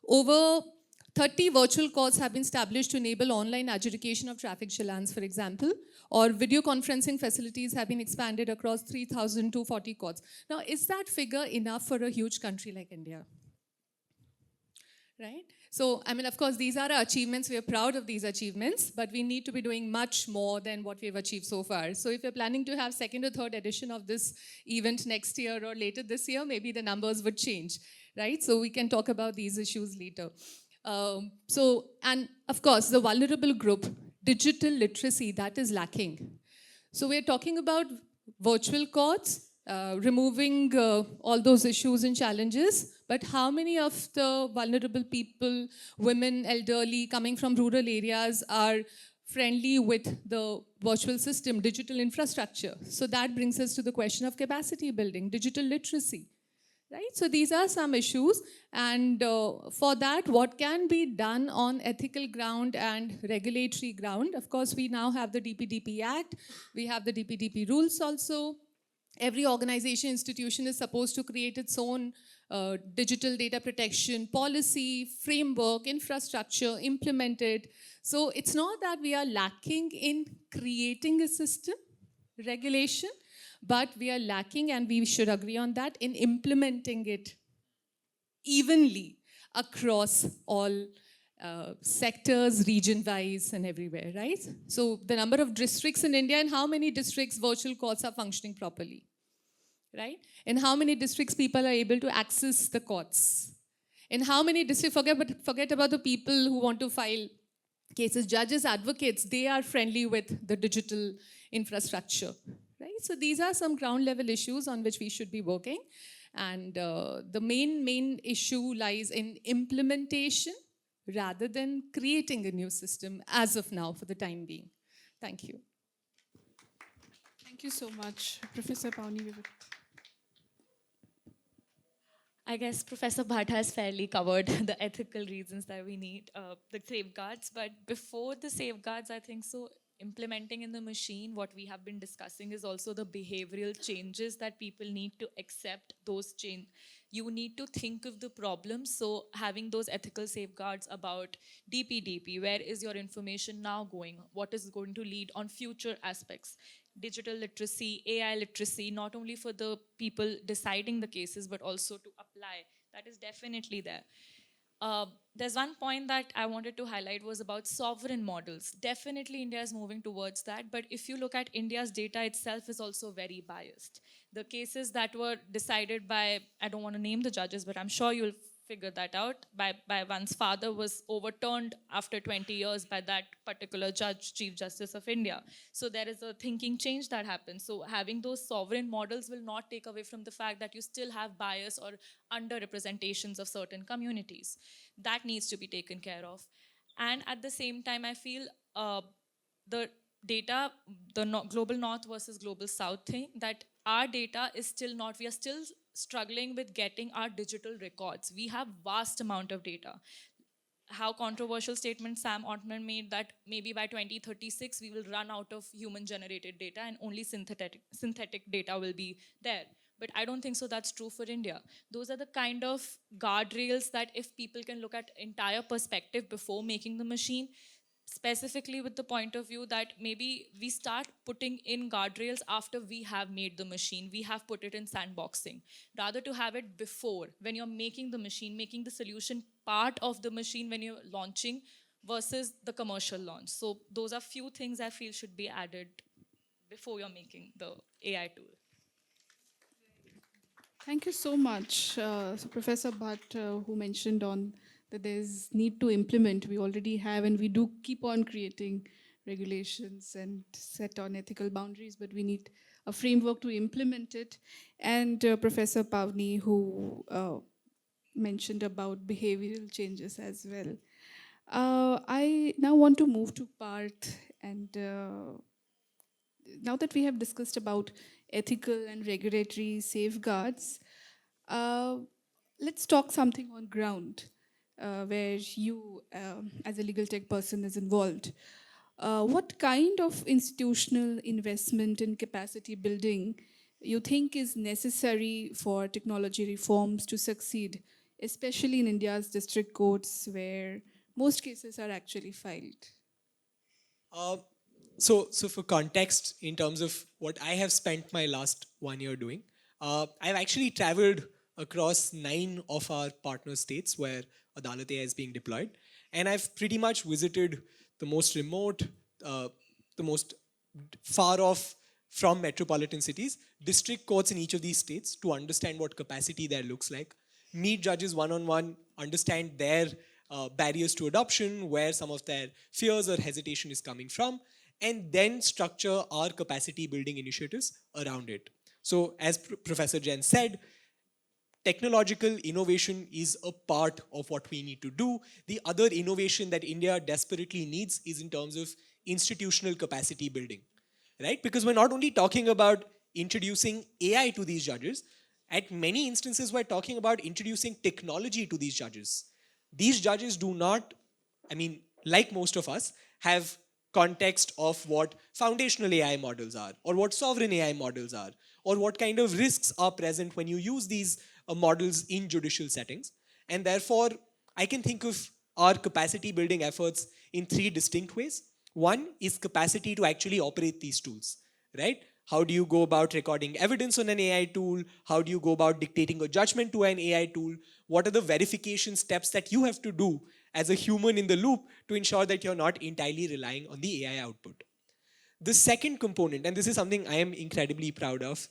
over 30 virtual courts have been established to enable online adjudication of traffic challans, for example, or video conferencing facilities have been expanded across 3,240 courts. Now, is that figure enough for a huge country like India? Right? So, I mean, of course, these are our achievements. We are proud of these achievements, but we need to be doing much more than what we've achieved so far. So if you're planning to have second or third edition of this event next year or later this year, maybe the numbers would change, right? So we can talk about these issues later. And of course, the vulnerable group, digital literacy, that is lacking. So we're talking about virtual courts, removing all those issues and challenges, but how many of the vulnerable people, women, elderly, coming from rural areas are friendly with the virtual system, digital infrastructure? So that brings us to the question of capacity building, digital literacy. Right? So these are some issues, and for that, what can be done on ethical ground and regulatory ground? Of course, we now have the DPDP Act, we have the DPDP rules also. Every organization, institution is supposed to create its own digital data protection policy, framework, infrastructure, implement it. So it's not that we are lacking in creating a system, regulation, but we are lacking, and we should agree on that, in implementing it evenly across all sectors, region-wise, and everywhere, right? So the number of districts in India, and how many districts virtual courts are functioning properly, right? In how many districts people are able to access the courts? In how many districts, forget about the people who want to file cases, judges, advocates, they are friendly with the digital infrastructure, right? So these are some ground level issues on which we should be working. And the main issue lies in implementation rather than creating a new system as of now for the time being. Thank you. Thank you so much, Professor Paavni. I guess Professor Bhatt has fairly covered the ethical reasons that we need the safeguards. But before the safeguards, I think so, implementing in the machine, what we have been discussing is also the behavioral changes that people need to accept those change. You need to think of the problem. So having those ethical safeguards about DPDP, where is your information now going? What is going to lead on future aspects? Digital literacy, AI literacy, not only for the people deciding the cases, but also to apply. That is definitely there. There's one point that I wanted to highlight was about sovereign models. Definitely India is moving towards that, but if you look at India's data itself is also very biased. The cases that were decided by, I don't want to name the judges, but I'm sure you'll figure that out, by one's father was overturned after 20 years by that particular judge, Chief Justice of India. So there is a thinking change that happens. So having those sovereign models will not take away from the fact that you still have bias or underrepresentations of certain communities. That needs to be taken care of. And at the same time, I feel the data, the global north versus global south thing, that our data is still not, we are still struggling with getting our digital records. We have vast amount of data. How controversial statement Sam Altman made that maybe by 2036 we will run out of human generated data and only synthetic data will be there. But I don't think so that's true for India. Those are the kind of guardrails that if people can look at entire perspective before making the machine, specifically with the point of view that maybe we start putting in guardrails after we have made the machine, we have put it in sandboxing, rather to have it before, when you're making the machine, making the solution part of the machine when you're launching versus the commercial launch. So those are few things I feel should be added before you're making the AI tool. Thank you so much. So Professor Bhatt, who mentioned on that there's need to implement, we already have, and we do keep on creating regulations and set on ethical boundaries, but we need a framework to implement it. And Professor Paavni, who mentioned about behavioral changes as well. I now want to move to Parth, and now that we have discussed about ethical and regulatory safeguards, let's talk something on ground, where you, as a legal tech person, is involved. What kind of institutional investment in capacity building you think is necessary for technology reforms to succeed, especially in India's district courts, where most cases are actually filed? Uh, so for context, in terms of what I have spent my last 1 year doing, I've actually traveled across 9 of our partner states where Adalat AI is being deployed, and I've pretty much visited the most remote, the most far off from metropolitan cities, district courts in each of these states to understand what capacity there looks like, meet judges one on one, understand their barriers to adoption, where some of their fears or hesitation is coming from, and then structure our capacity building initiatives around it. So, as Professor Jain said, technological innovation is a part of what we need to do. The other innovation that India desperately needs is in terms of institutional capacity building, right? Because we're not only talking about introducing AI to these judges, at many instances, we're talking about introducing technology to these judges. These judges do not, I mean, like most of us, have context of what foundational AI models are, or what sovereign AI models are, or what kind of risks are present when you use these models in judicial settings. And therefore, I can think of our capacity building efforts in 3 distinct ways. One is capacity to actually operate these tools, right? How do you go about recording evidence on an AI tool? How do you go about dictating a judgment to an AI tool? What are the verification steps that you have to do as a human in the loop to ensure that you're not entirely relying on the AI output? The second component, and this is something I am incredibly proud of,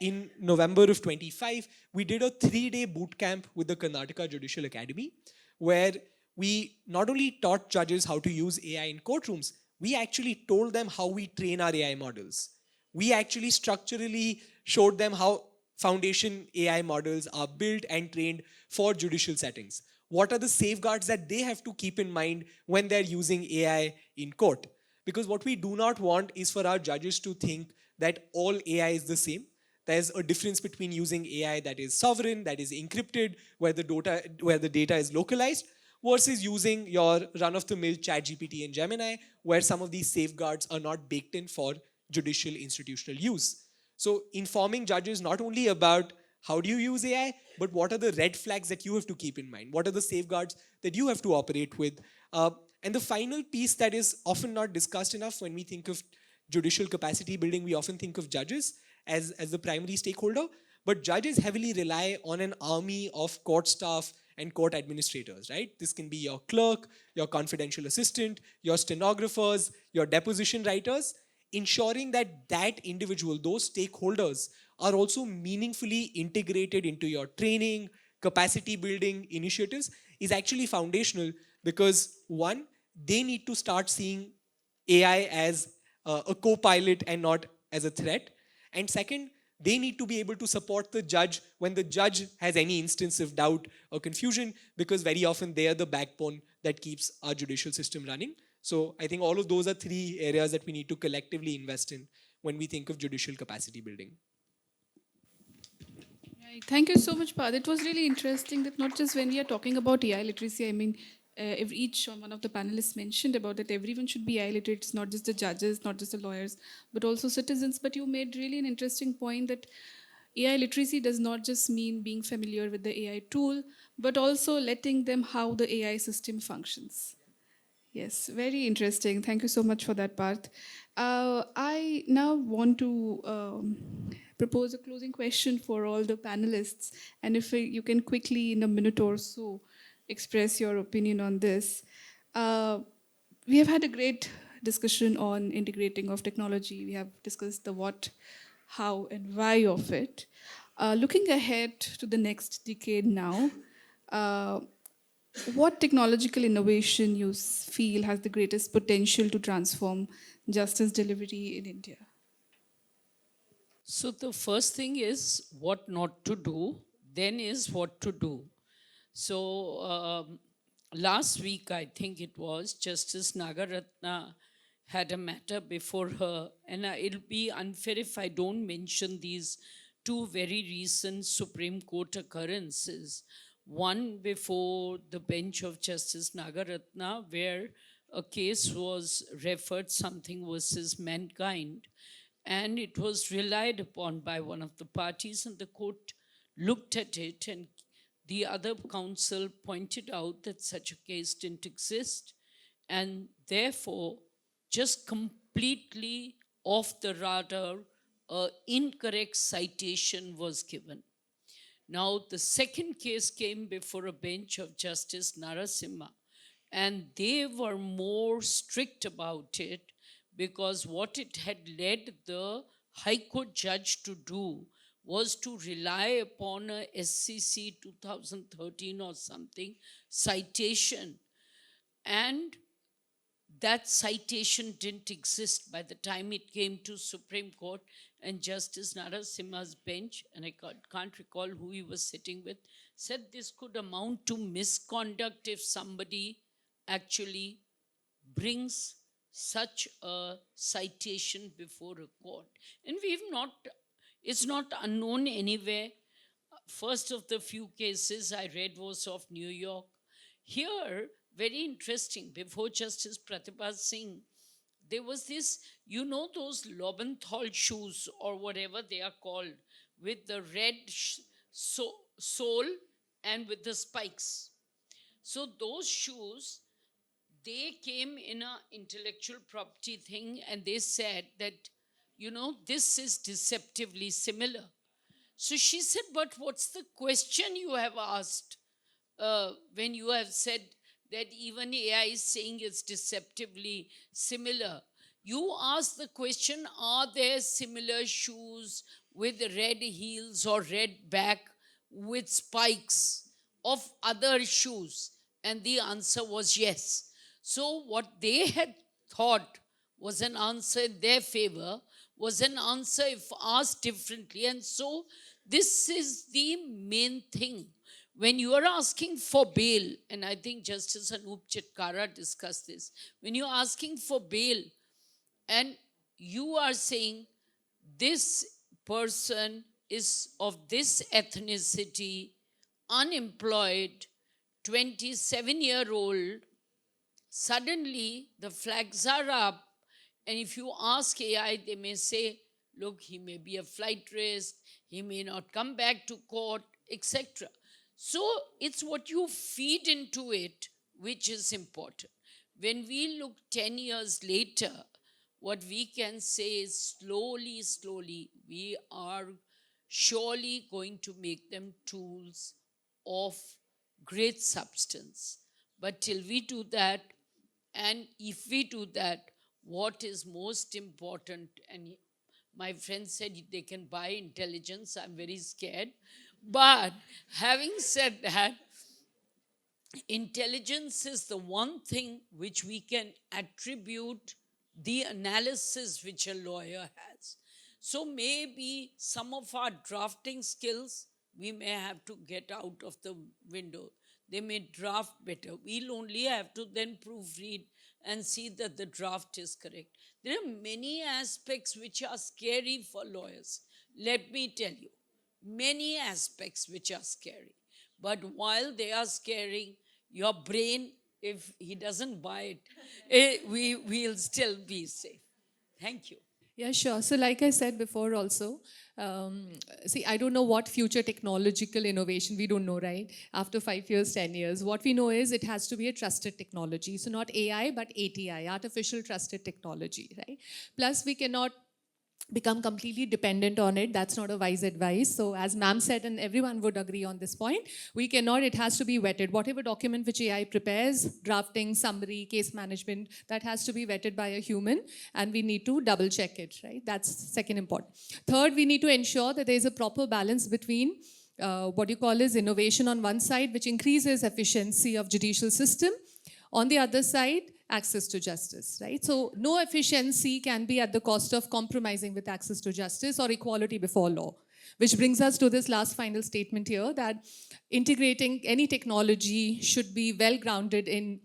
in November of 25, we did a 3-day boot camp with the Karnataka Judicial Academy, where we not only taught judges how to use AI in courtrooms, we actually told them how we train our AI models. We actually structurally showed them how foundation AI models are built and trained for judicial settings. What are the safeguards that they have to keep in mind when they're using AI in court? Because what we do not want is for our judges to think that all AI is the same. There's a difference between using AI that is sovereign, that is encrypted, where the data is localized, versus using your run-of-the-mill ChatGPT and Gemini, where some of these safeguards are not baked in for judicial institutional use. So informing judges not only about how do you use AI, but what are the red flags that you have to keep in mind? What are the safeguards that you have to operate with? And the final piece that is often not discussed enough when we think of judicial capacity building, we often think of judges as the primary stakeholder, but judges heavily rely on an army of court staff and court administrators, right? This can be your clerk, your confidential assistant, your stenographers, your deposition writers, ensuring that that individual, those stakeholders, are also meaningfully integrated into your training, capacity building initiatives is actually foundational because one, they need to start seeing AI as a co pilot and not as a threat. And second, they need to be able to support the judge when the judge has any instance of doubt or confusion, because very often they are the backbone that keeps our judicial system running. So I think all of those are 3 areas that we need to collectively invest in when we think of judicial capacity building. Right. Thank you so much, Parth. It was really interesting that not just when we are talking about AI literacy, I mean, each one of the panelists mentioned about that everyone should be AI literate. It's not just the judges, not just the lawyers, but also citizens. But you made really an interesting point that AI literacy does not just mean being familiar with the AI tool, but also letting them how the AI system functions. Yes, very interesting. Thank you so much for that, Parth. I now want to propose a closing question for all the panelists. And if you can quickly, in a minute or so, express your opinion on this. We have had a great discussion on integrating of technology. We have discussed the what, how, and why of it. Looking ahead to the next decade now, what technological innovation you feel has the greatest potential to transform justice delivery in India? So the first thing is what not to do, then is what to do. So last week, I think it was, Justice Nagaratna had a matter before her, and it'll be unfair if I don't mention these 2 very recent Supreme Court occurrences. One before the bench of Justice Nagaratna, where a case was referred, something versus mankind, and it was relied upon by one of the parties, and the court looked at it and the other counsel pointed out that such a case didn't exist, and therefore, just completely off the radar, incorrect citation was given. Now, the second case came before a bench of Justice Narasimha, and they were more strict about it because what it had led the High Court judge to do was to rely upon a SCC 2013 or something citation, and that citation didn't exist by the time it came to Supreme Court. And Justice Narasimha's bench, and I can't recall who he was sitting with, said this could amount to misconduct if somebody actually brings such a citation before a court. And it's not unknown anywhere. First of the few cases I read was of New York. Here, very interesting, before Justice Pratibha Singh, there was this, those Lobenthal shoes or whatever they are called, with the red sole and with the spikes. So those shoes, they came in an intellectual property thing, and they said that, this is deceptively similar. So she said, but what's the question you have asked when you have said that even AI is saying it's deceptively similar? You ask the question, are there similar shoes with red heels or red back with spikes of other shoes? And the answer was yes. So what they had thought was an answer in their favor was an answer if asked differently. And so this is the main thing. When you are asking for bail, and I think Justice Anup Chitkara discussed this, when you're asking for bail and you are saying this person is of this ethnicity, unemployed, 27-year-old, suddenly the flags are up, and if you ask AI, they may say, look, he may be a flight risk, he may not come back to court, etc. So it's what you feed into it which is important. When we look 10 years later, what we can say is slowly, we are surely going to make them tools of great substance. But till we do that, and if we do that, what is most important, and my friend said they can buy intelligence, I'm very scared. But having said that, intelligence is the one thing which we can attribute the analysis which a lawyer has. So maybe some of our drafting skills, we may have to get out of the window. They may draft better. We'll only have to then proofread and see that the draft is correct. There are many aspects which are scary for lawyers. Let me tell you, many aspects which are scary. But while they are scary, your brain, if he doesn't buy it, we'll still be safe. Thank you. Yeah, sure. So like I said before also, see, I don't know what future technological innovation, we don't know, right? After 5 years, 10 years, what we know is it has to be a trusted technology. So not AI, but ATI, artificial trusted technology, right? Plus we cannot become completely dependent on it. That's not a wise advice. So as ma'am said, and everyone would agree on this point, we cannot, it has to be vetted. Whatever document which AI prepares, drafting, summary, case management, that has to be vetted by a human, and we need to double check it, right? That's second important. Third, we need to ensure that there is a proper balance between what you call is innovation on one side, which increases efficiency of judicial system. On the other side, access to justice, right? So no efficiency can be at the cost of compromising with access to justice or equality before law. Which brings us to this last final statement here, that integrating any technology should be well grounded in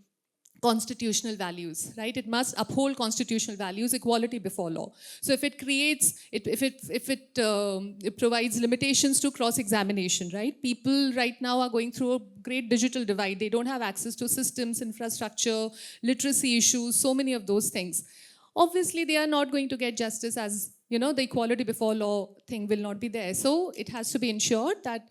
constitutional values, right? It must uphold constitutional values, equality before law. So if it creates, if it provides limitations to cross-examination, right? People right now are going through a great digital divide. They don't have access to systems, infrastructure, literacy issues, so many of those things. Obviously, they are not going to get justice, as, the equality before law thing will not be there. So it has to be ensured that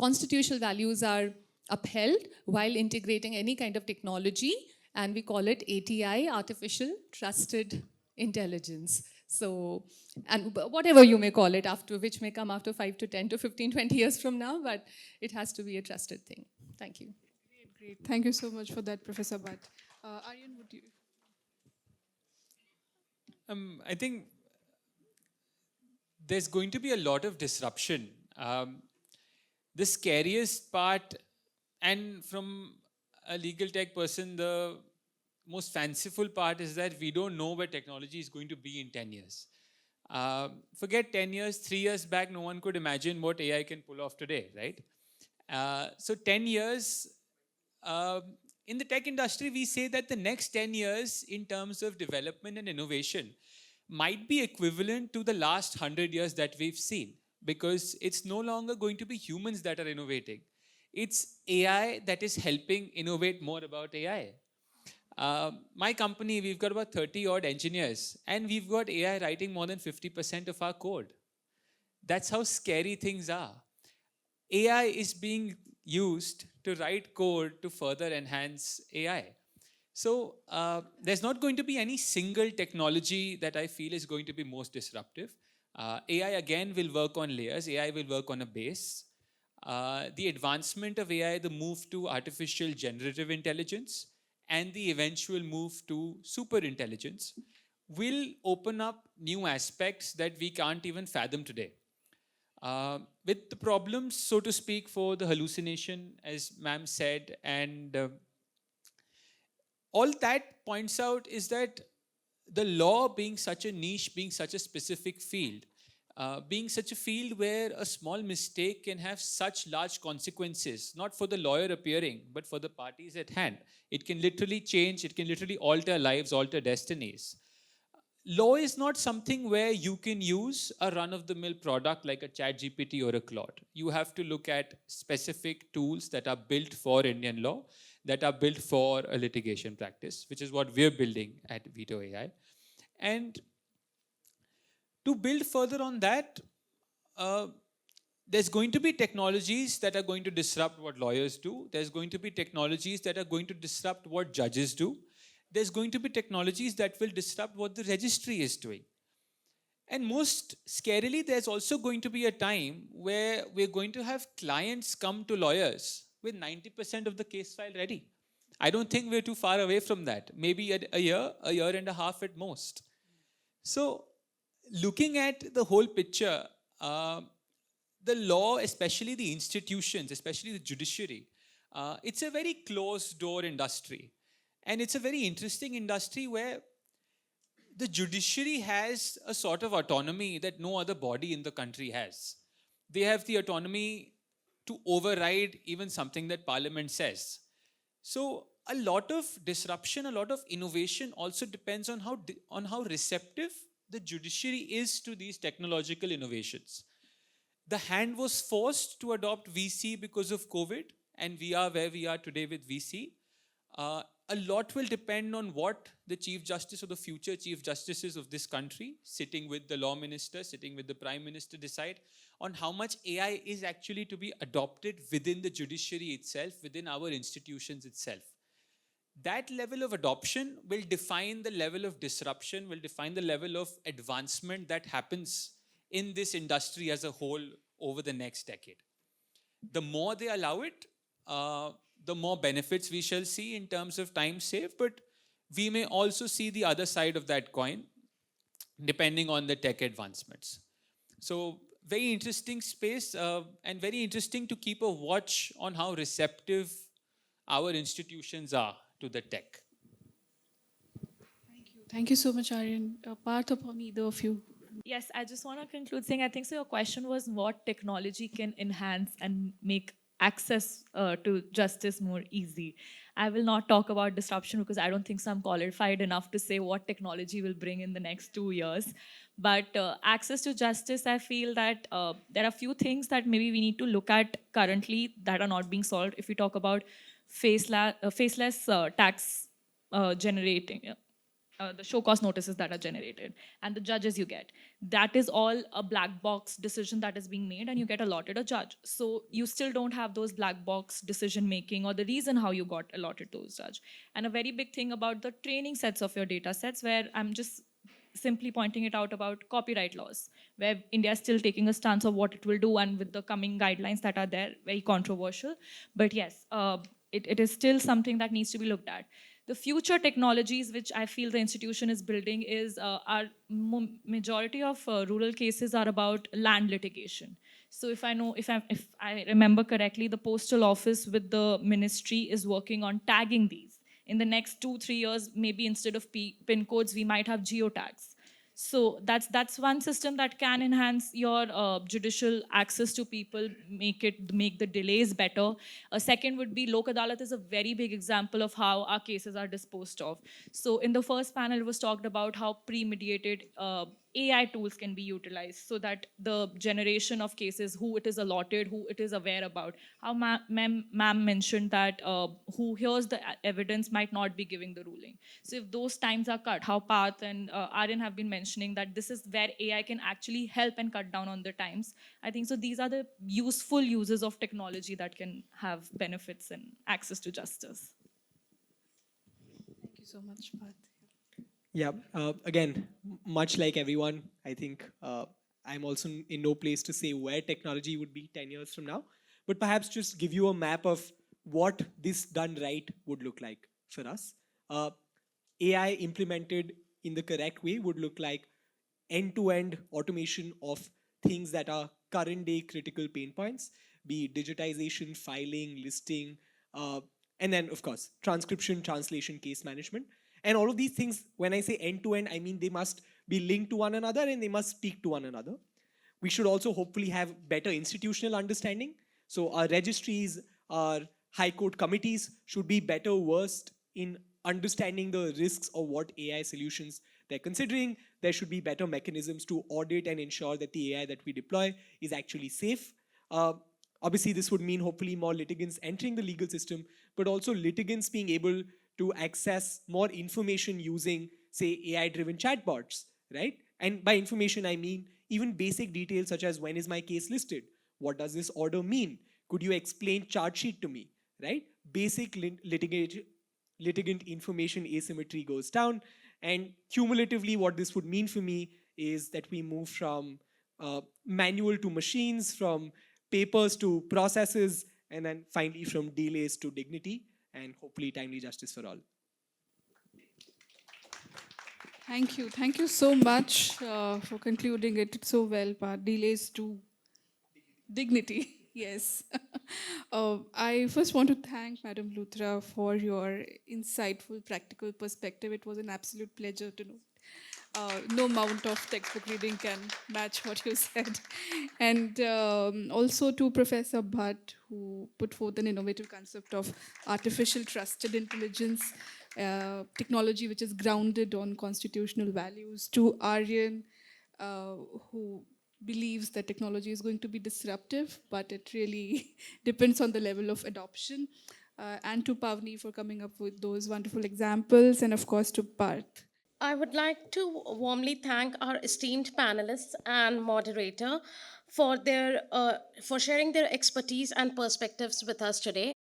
constitutional values are upheld while integrating any kind of technology, and we call it ATI, Artificial Trusted Intelligence. So, and whatever you may call it, after which may come after 5 to 10 to 15, 20 years from now, but it has to be a trusted thing. Thank you. Great. Thank you so much for that, Professor Bhatt. Aryan, would you? I think there's going to be a lot of disruption. The scariest part, and from a legal tech person, the most fanciful part is that we don't know where technology is going to be in 10 years. Forget 10 years, 3 years back, no one could imagine what AI can pull off today, right? So 10 years, in the tech industry, we say that the next 10 years in terms of development and innovation might be equivalent to the last 100 years that we've seen, because it's no longer going to be humans that are innovating. It's AI that is helping innovate more about AI. My company, we've got about 30 odd engineers, and we've got AI writing more than 50% of our code. That's how scary things are. AI is being used to write code to further enhance AI. So there's not going to be any single technology that I feel is going to be most disruptive. AI again will work on layers. AI will work on a base. The advancement of AI, the move to artificial generative intelligence, and the eventual move to super intelligence will open up new aspects that we can't even fathom today. With the problems, so to speak, for the hallucination, as ma'am said, and all that points out is that the law being such a niche, being such a specific field, being such a field where a small mistake can have such large consequences, not for the lawyer appearing, but for the parties at hand. It can literally change, it can literally alter lives, alter destinies. Law is not something where you can use a run-of-the-mill product like a ChatGPT or a Claude. You have to look at specific tools that are built for Indian law, that are built for a litigation practice, which is what we're building at VetoAI. And to build further on that, there's going to be technologies that are going to disrupt what lawyers do. There's going to be technologies that are going to disrupt what judges do. There's going to be technologies that will disrupt what the registry is doing. And most scarily, there's also going to be a time where we're going to have clients come to lawyers with 90% of the case file ready. I don't think we're too far away from that. Maybe a year and a half at most. So looking at the whole picture, the law, especially the institutions, especially the judiciary, it's a very closed door industry. And it's a very interesting industry where the judiciary has a sort of autonomy that no other body in the country has. They have the autonomy to override even something that Parliament says. So a lot of disruption, a lot of innovation also depends on how receptive the judiciary is to these technological innovations. The hand was forced to adopt VC because of COVID, and we are where we are today with VC. A lot will depend on what the Chief Justice or the future Chief Justices of this country, sitting with the Law Minister, sitting with the Prime Minister, decide on how much AI is actually to be adopted within the judiciary itself, within our institutions itself. That level of adoption will define the level of disruption, will define the level of advancement that happens in this industry as a whole over the next decade. The more they allow it, the more benefits we shall see in terms of time saved, but we may also see the other side of that coin, depending on the tech advancements. So very interesting space, and very interesting to keep a watch on how receptive our institutions are to the tech. Thank you. Thank you so much, Aryan. Parth, upon either of you. Yes, I just want to conclude saying I think so. Your question was what technology can enhance and make access to justice more easy. I will not talk about disruption because I don't think so I'm qualified enough to say what technology will bring in the next 2 years. But access to justice, I feel that there are a few things that maybe we need to look at currently that are not being solved. If we talk about faceless tax generating, the show cause notices that are generated, and the judges you get. That is all a black box decision that is being made, and you get allotted a judge. So you still don't have those black box decision making or the reason how you got allotted those judge. And a very big thing about the training sets of your data sets, where I'm just simply pointing it out about copyright laws, where India is still taking a stance of what it will do, and with the coming guidelines that are there, very controversial. But yes, it is still something that needs to be looked at. The future technologies which I feel the institution is building is our majority of rural cases are about land litigation. So if I remember correctly, the postal office with the ministry is working on tagging these. In the next 2-3 years, maybe instead of pin codes, we might have geotags. So that's one system that can enhance your judicial access to people, make the delays better. A second would be Lok Adalat is a very big example of how our cases are disposed of. So in the first panel, it was talked about how pre-mediated AI tools can be utilized so that the generation of cases, who it is allotted, who it is aware about. How ma'am mentioned that who hears the evidence might not be giving the ruling. So if those times are cut, how Parth and Aryan have been mentioning that this is where AI can actually help and cut down on the times. I think so these are the useful uses of technology that can have benefits and access to justice. Thank you so much, Bharat. Yeah, again, much like everyone, I think I'm also in no place to say where technology would be 10 years from now, but perhaps just give you a map of what this done right would look like for us. AI implemented in the correct way would look like end-to-end automation of things that are current day critical pain points, be it digitization, filing, listing, and then of course, transcription, translation, case management. And all of these things, when I say end-to-end, I mean they must be linked to one another and they must speak to one another. We should also hopefully have better institutional understanding. So our registries, our high court committees should be better versed in understanding the risks of what AI solutions they're considering. There should be better mechanisms to audit and ensure that the AI that we deploy is actually safe. Obviously, this would mean hopefully more litigants entering the legal system, but also litigants being able to access more information using, say, AI-driven chatbots, right? And by information, I mean even basic details such as when is my case listed? What does this order mean? Could you explain chart sheet to me, right? Basic litigant information asymmetry goes down. And cumulatively, what this would mean for me is that we move from manual to machines, from papers to processes, and then finally from delays to dignity, and hopefully timely justice for all. Thank you. Thank you so much for concluding it so well, Parth. Delays to dignity. Yes. I first want to thank Madam Luthra for your insightful, practical perspective. It was an absolute pleasure to know. No amount of textbook reading can match what you said. And also to Professor Bhatt, who put forth an innovative concept of artificial trusted intelligence, technology which is grounded on constitutional values. To Aryan, who believes that technology is going to be disruptive, but it really depends on the level of adoption. And to Paavni for coming up with those wonderful examples, and of course to Parth. I would like to warmly thank our esteemed panelists and moderator for sharing their expertise and perspectives with us today.